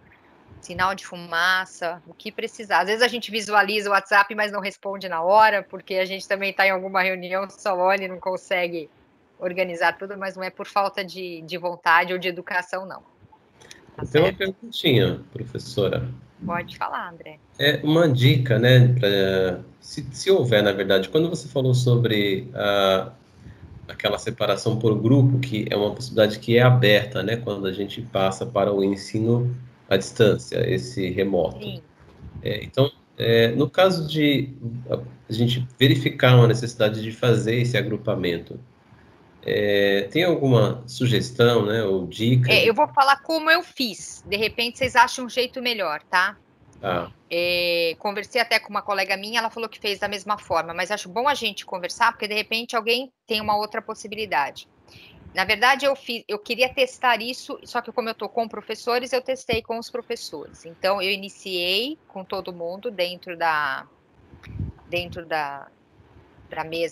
sinal de fumaça, o que precisar. Às vezes a gente visualiza o WhatsApp, mas não responde na hora, porque a gente também está em alguma reunião, só olha e não consegue organizar tudo, mas não é por falta de vontade ou de educação, não. Tá Tem uma certo? perguntinha, professora. Pode falar, André. É uma dica, né, se houver, na verdade, quando você falou sobre aquela separação por grupo, que é uma possibilidade que é aberta, né, quando a gente passa para o ensino à distância, esse remoto. Sim. Então, no caso de a gente verificar uma necessidade de fazer esse agrupamento, tem alguma sugestão, né, ou dica? Eu vou falar como eu fiz. De repente, vocês acham um jeito melhor, tá? Conversei até com uma colega minha, ela falou que fez da mesma forma, mas acho bom a gente conversar, porque de repente alguém tem uma outra possibilidade. Na verdade, eu queria testar isso, só que como eu estou com professores, eu testei com os professores. Então, eu iniciei com todo mundo dentro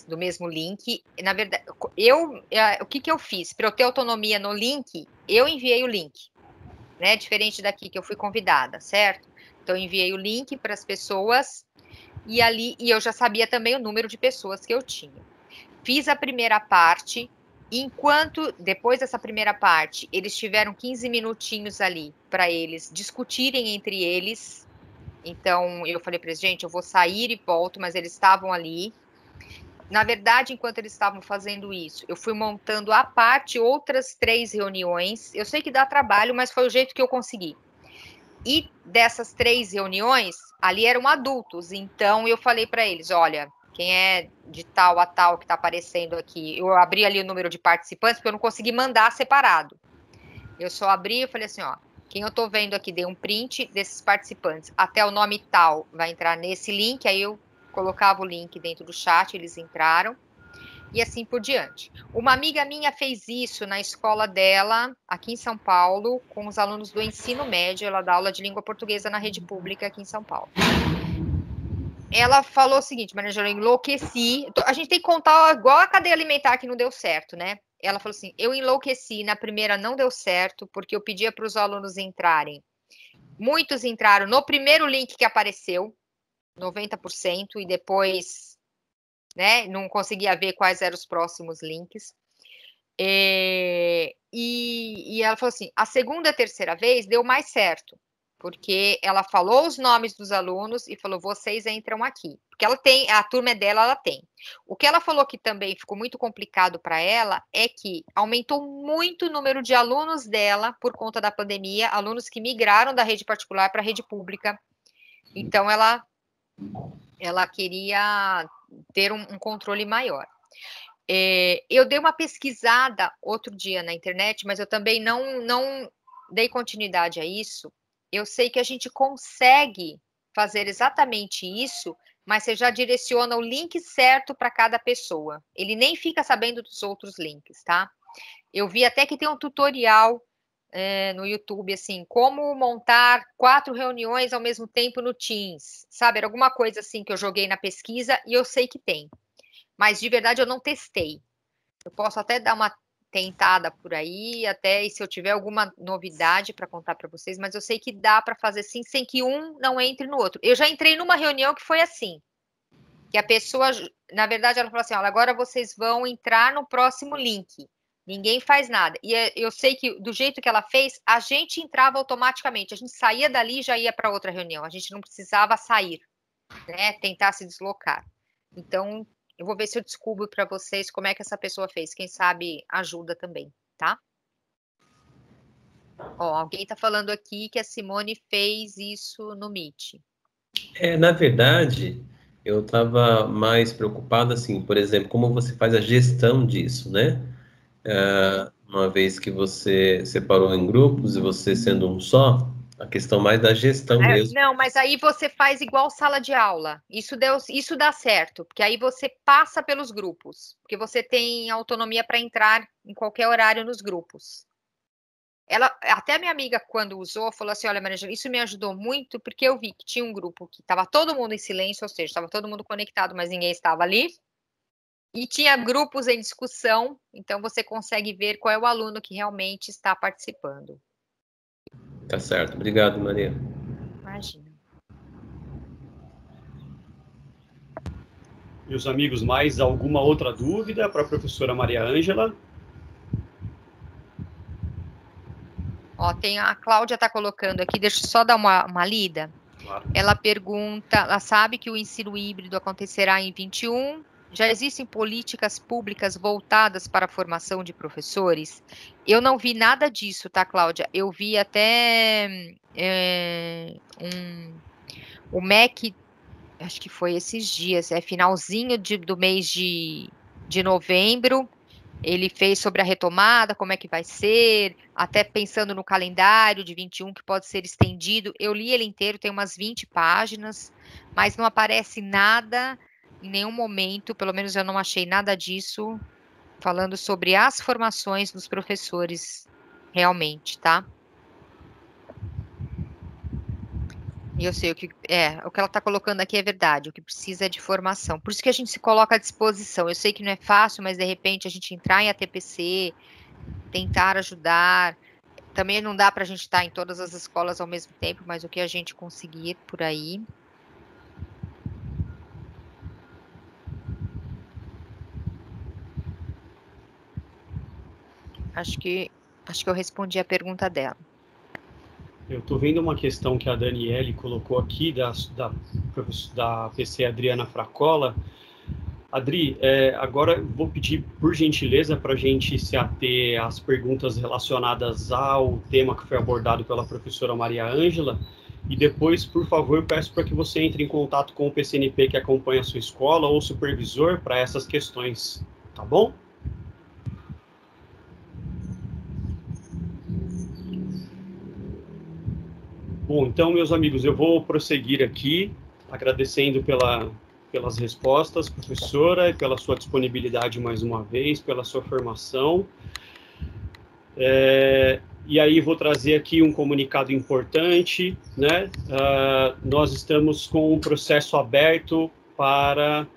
do mesmo link. Na verdade, o que eu fiz? Para eu ter autonomia no link, eu enviei o link, né? Diferente daqui que eu fui convidada, certo? Então, eu enviei o link para as pessoas e eu já sabia também o número de pessoas que eu tinha. Fiz a primeira parte. Depois dessa primeira parte, eles tiveram 15 minutinhos ali para eles discutirem entre eles. Então, eu falei para eles, gente, eu vou sair e volto, mas eles estavam ali. Na verdade, enquanto eles estavam fazendo isso, eu fui montando à parte outras 3 reuniões. Eu sei que dá trabalho, mas foi o jeito que eu consegui. E dessas 3 reuniões, ali eram adultos. Então, eu falei para eles, olha, quem é de tal a tal que está aparecendo aqui, eu abri ali o número de participantes, porque eu não consegui mandar separado. Eu só abri e falei assim, ó, quem eu estou vendo aqui, dei um print desses participantes, até o nome tal vai entrar nesse link, aí eu colocava o link dentro do chat, eles entraram, e assim por diante. Uma amiga minha fez isso na escola dela, aqui em São Paulo, com os alunos do ensino médio, ela dá aula de língua portuguesa na rede pública aqui em São Paulo. Ela falou o seguinte, Maria Angela, eu enlouqueci. A gente tem que contar igual a cadeia alimentar que não deu certo, né? Ela falou assim, eu enlouqueci, na primeira não deu certo, porque eu pedia para os alunos entrarem. Muitos entraram no primeiro link que apareceu, 90%, e depois, né, não conseguia ver quais eram os próximos links. E ela falou assim, a segunda e a terceira vez deu mais certo, porque ela falou os nomes dos alunos e falou, vocês entram aqui. Porque ela tem, a turma dela, ela tem. O que ela falou que também ficou muito complicado para ela é que aumentou muito o número de alunos dela por conta da pandemia, alunos que migraram da rede particular para a rede pública. Então, ela queria ter um controle maior. Eu dei uma pesquisada outro dia na internet, mas eu também não dei continuidade a isso. Eu sei que a gente consegue fazer exatamente isso, mas você já direciona o link certo para cada pessoa. Ele nem fica sabendo dos outros links, tá? Eu vi até que tem um tutorial no YouTube, assim, como montar 4 reuniões ao mesmo tempo no Teams, sabe? Era alguma coisa assim que eu joguei na pesquisa e eu sei que tem. Mas, de verdade, eu não testei. Eu posso até dar uma tentada por aí, até e se eu tiver alguma novidade para contar para vocês, mas eu sei que dá para fazer assim, sem que um não entre no outro. Eu já entrei numa reunião que foi assim, que a pessoa, na verdade, ela falou assim, olha, agora vocês vão entrar no próximo link. Ninguém faz nada. E eu sei que, do jeito que ela fez, a gente entrava automaticamente. A gente saía dali e já ia para outra reunião. A gente não precisava sair, né? Tentar se deslocar. Então, eu vou ver se eu descubro para vocês como é que essa pessoa fez. Quem sabe ajuda também, tá? Ó, alguém está falando aqui que a Simone fez isso no Meet. Na verdade, eu estava mais preocupado, assim, por exemplo, como você faz a gestão disso, né? uma vez que você separou em grupos e você sendo um só, a questão mais da gestão mesmo. Não, mas aí você faz igual sala de aula. Isso dá certo, porque aí você passa pelos grupos, porque você tem autonomia para entrar em qualquer horário nos grupos. Até a minha amiga, quando usou, falou assim: olha, Maria Angela, isso me ajudou muito, porque eu vi que tinha um grupo que estava todo mundo em silêncio, ou seja, estava todo mundo conectado, mas ninguém estava ali. E tinha grupos em discussão, então você consegue ver qual é o aluno que realmente está participando. Tá certo. Obrigado, Maria. Imagina. Meus amigos, mais alguma outra dúvida para a professora Maria Ângela? Ó, a Cláudia está colocando aqui, deixa eu só dar uma lida. Claro. Ela pergunta, ela sabe que o ensino híbrido acontecerá em 21. Já existem políticas públicas voltadas para a formação de professores? Eu não vi nada disso, tá, Cláudia? Eu vi até o MEC, acho que foi esses dias, finalzinho do mês de novembro. Ele fez sobre a retomada, como é que vai ser, até pensando no calendário de 21, que pode ser estendido. Eu li ele inteiro, tem umas 20 páginas, mas não aparece nada em nenhum momento, pelo menos eu não achei nada disso, falando sobre as formações dos professores realmente, tá? E eu sei o que ela está colocando aqui é verdade, o que precisa é de formação. Por isso que a gente se coloca à disposição. Eu sei que não é fácil, mas de repente a gente entrar em ATPC, tentar ajudar. Também não dá para a gente estar em todas as escolas ao mesmo tempo, mas o que a gente conseguir por aí. Acho que eu respondi a pergunta dela. Eu estou vendo uma questão que a Daniele colocou aqui, da PC Adriana Fracola. Adri, agora vou pedir, por gentileza, para a gente se ater às perguntas relacionadas ao tema que foi abordado pela professora Maria Ângela, e depois, por favor, peço para que você entre em contato com o PCNP que acompanha a sua escola ou o supervisor para essas questões, tá bom? Bom, então, meus amigos, eu vou prosseguir aqui, agradecendo pelas respostas, professora, e pela sua disponibilidade mais uma vez, pela sua formação. E aí vou trazer aqui um comunicado importante, né? Nós estamos com um processo aberto para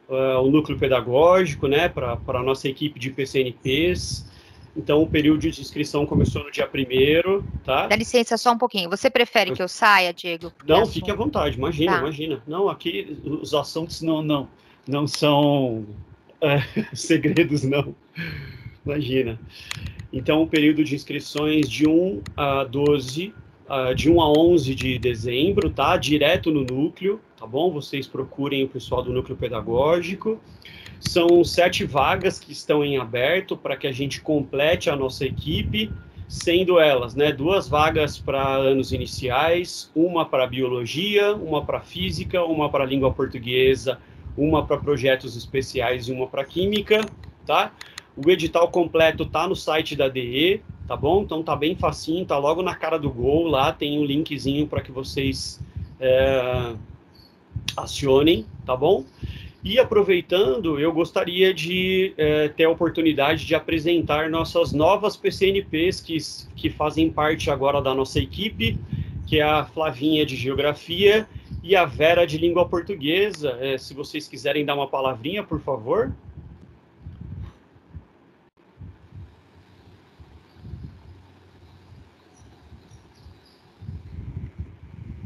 o núcleo pedagógico, né? Para a nossa equipe de PCNPs. Então, o período de inscrição começou no dia 1º, tá? Dá licença só um pouquinho. Você prefere que eu saia, Diego? Não, fique à vontade, imagina, Tá. imagina. Não, aqui os assuntos não são segredos, não. Imagina. Então, o período de inscrições de 1 a 11 de dezembro, tá? Direto no núcleo, tá bom? Vocês procurem o pessoal do núcleo pedagógico. São 7 vagas que estão em aberto para que a gente complete a nossa equipe, sendo elas, né, 2 vagas para anos iniciais, uma para biologia, uma para física, uma para língua portuguesa, uma para projetos especiais e uma para química, tá? O edital completo tá no site da DE, tá bom? Então tá bem facinho, tá logo na cara do gol, lá tem um linkzinho para que vocês acionem, tá bom? E aproveitando, eu gostaria de ter a oportunidade de apresentar nossas novas PCNPs que fazem parte agora da nossa equipe, que é a Flavinha de Geografia e a Vera de Língua Portuguesa. Se vocês quiserem dar uma palavrinha, por favor.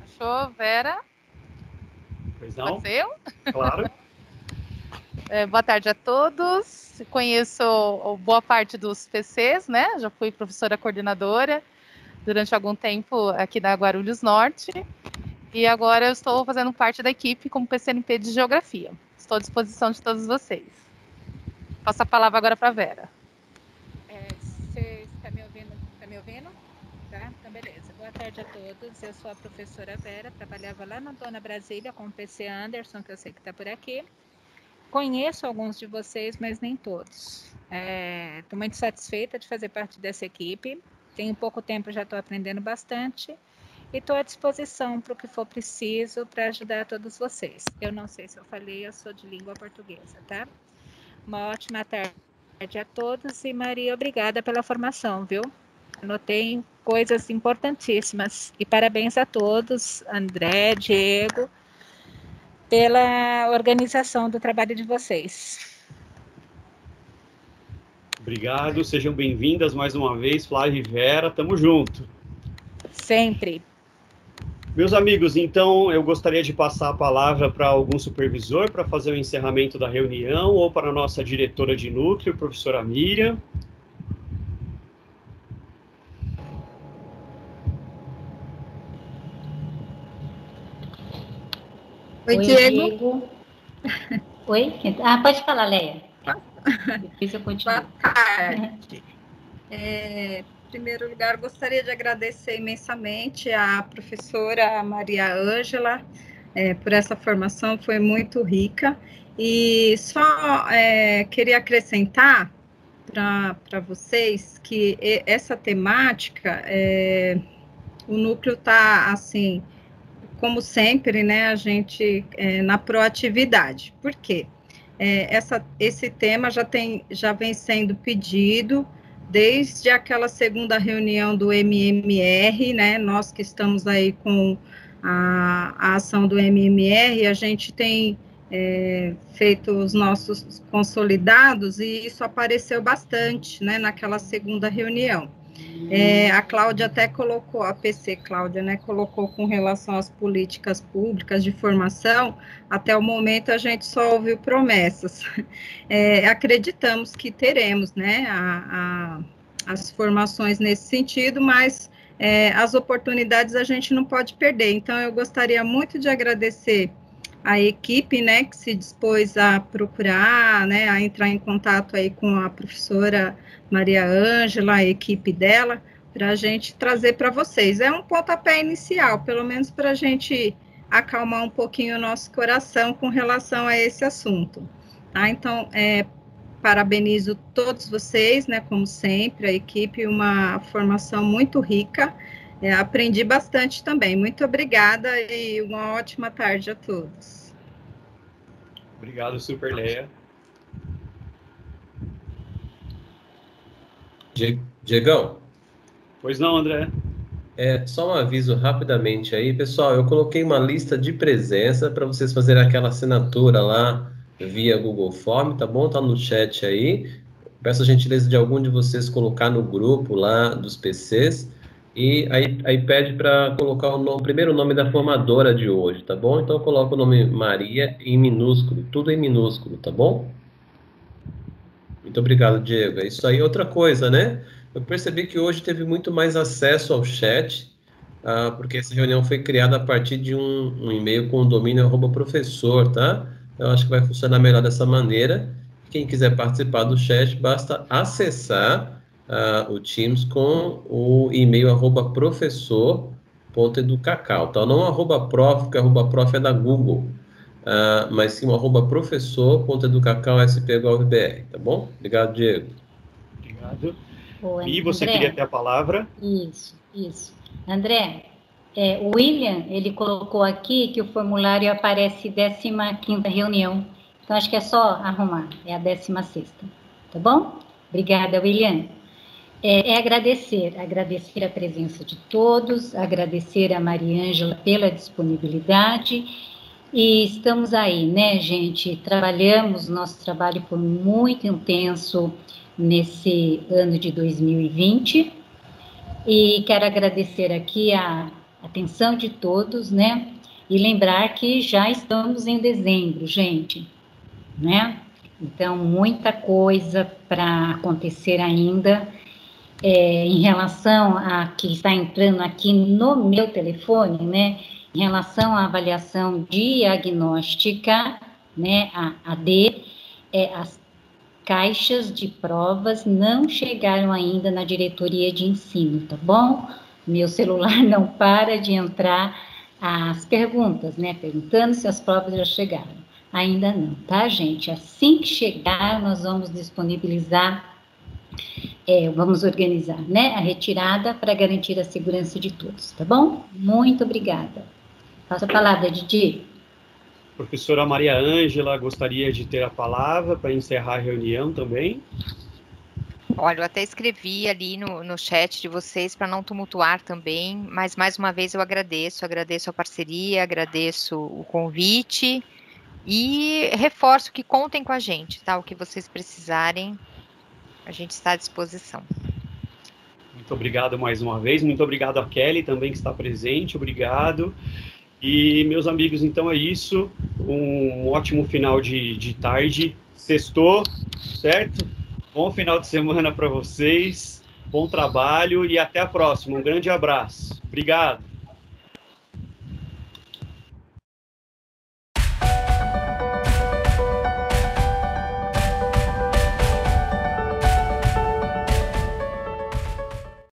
Achou, Vera? Pois não? Pode ser eu? Claro. Boa tarde a todos. Conheço boa parte dos PCs, né? Já fui professora coordenadora durante algum tempo aqui da Guarulhos Norte. E agora eu estou fazendo parte da equipe como PCNP de Geografia. Estou à disposição de todos vocês. Passo a palavra agora para a Vera. Você está me ouvindo? Tá? Então, beleza. Boa tarde a todos. Eu sou a professora Vera, trabalhava lá na Dona Brasília com o PC Anderson, que eu sei que está por aqui. Conheço alguns de vocês, mas nem todos. Estou muito satisfeita de fazer parte dessa equipe. Tenho pouco tempo, já estou aprendendo bastante. E estou à disposição para o que for preciso para ajudar todos vocês. Eu não sei se eu falei, eu sou de língua portuguesa, tá? Uma ótima tarde a todos. E Maria, obrigada pela formação, viu? Anotei coisas importantíssimas. E parabéns a todos, André, Diego, pela organização do trabalho de vocês. Obrigado, sejam bem-vindas mais uma vez, Flávia e Vera, tamo junto. Sempre. Meus amigos, então eu gostaria de passar a palavra para algum supervisor para fazer o encerramento da reunião ou para a nossa diretora de núcleo, professora Miriam. Oi, Diego. Oi? Pode falar, Leia. Depois eu continuo. Boa tarde. Em primeiro lugar, gostaria de agradecer imensamente à professora Maria Ângela por essa formação, foi muito rica. E só queria acrescentar para vocês que essa temática, o núcleo está, assim, como sempre, né, a gente na proatividade. Por quê? Esse tema já vem sendo pedido desde aquela segunda reunião do MMR, né, nós que estamos aí com a ação do MMR, a gente tem feito os nossos consolidados e isso apareceu bastante, né, naquela segunda reunião. A Cláudia até colocou, a PC Cláudia, né, colocou com relação às políticas públicas de formação, até o momento a gente só ouviu promessas. Acreditamos que teremos, né, as formações nesse sentido, mas as oportunidades a gente não pode perder. Então, eu gostaria muito de agradecer a equipe, né, que se dispôs a procurar, né, a entrar em contato aí com a professora Maria Ângela, a equipe dela, para a gente trazer para vocês. É um pontapé inicial, pelo menos para a gente acalmar um pouquinho o nosso coração com relação a esse assunto. Tá? Então, parabenizo todos vocês, né, como sempre, a equipe, uma formação muito rica. Aprendi bastante também. Muito obrigada e uma ótima tarde a todos. Obrigado, Super Leia. Diegão? Pois não, André? Só um aviso rapidamente aí, pessoal, eu coloquei uma lista de presença para vocês fazerem aquela assinatura lá via Google Form, tá bom? Tá no chat aí. Peço a gentileza de algum de vocês colocar no grupo lá dos PCs. E aí pede para colocar o primeiro nome da formadora de hoje, tá bom? Então, coloca o nome Maria em minúsculo, tudo em minúsculo, tá bom? Muito obrigado, Diego. É isso aí. Outra coisa, né? Eu percebi que hoje teve muito mais acesso ao chat, porque essa reunião foi criada a partir de um e-mail com o domínio @professor, tá? Eu acho que vai funcionar melhor dessa maneira. Quem quiser participar do chat, basta acessar o Teams com o e-mail @professor.educacau, tá? Não @prof, porque @prof é da Google, mas sim o @professor.educacau.sp.gov.br, tá bom? Obrigado, Diego. Obrigado. Oi, E você André, queria ter a palavra? Isso. André, o William, ele colocou aqui que o formulário aparece 15ª reunião, então acho que é só arrumar, é a 16ª, tá bom? Obrigada, William. Agradecer a presença de todos, agradecer a Maria Ângela pela disponibilidade, e estamos aí, né, gente, nosso trabalho foi muito intenso nesse ano de 2020, e quero agradecer aqui a atenção de todos, né, e lembrar que já estamos em dezembro, gente, né, então muita coisa para acontecer ainda. Em relação a que está entrando aqui no meu telefone, né, em relação à avaliação diagnóstica, né, a AD, as caixas de provas não chegaram ainda na diretoria de ensino, tá bom? Meu celular não para de entrar as perguntas, né, perguntando se as provas já chegaram. Ainda não, tá, gente? Assim que chegar, nós vamos disponibilizar, vamos organizar, né, a retirada para garantir a segurança de todos, tá bom? Muito obrigada. Passo a palavra, Didi. Professora Maria Ângela gostaria de ter a palavra para encerrar a reunião também. Olha, eu até escrevi ali no chat de vocês para não tumultuar também, mas mais uma vez eu agradeço a parceria, agradeço o convite e reforço que contem com a gente, tá? O que vocês precisarem, a gente está à disposição. Muito obrigado mais uma vez, muito obrigado a Kelly também que está presente, obrigado. E, meus amigos, então é isso, um ótimo final de tarde, sextou, certo? Bom final de semana para vocês, bom trabalho e até a próxima, um grande abraço. Obrigado.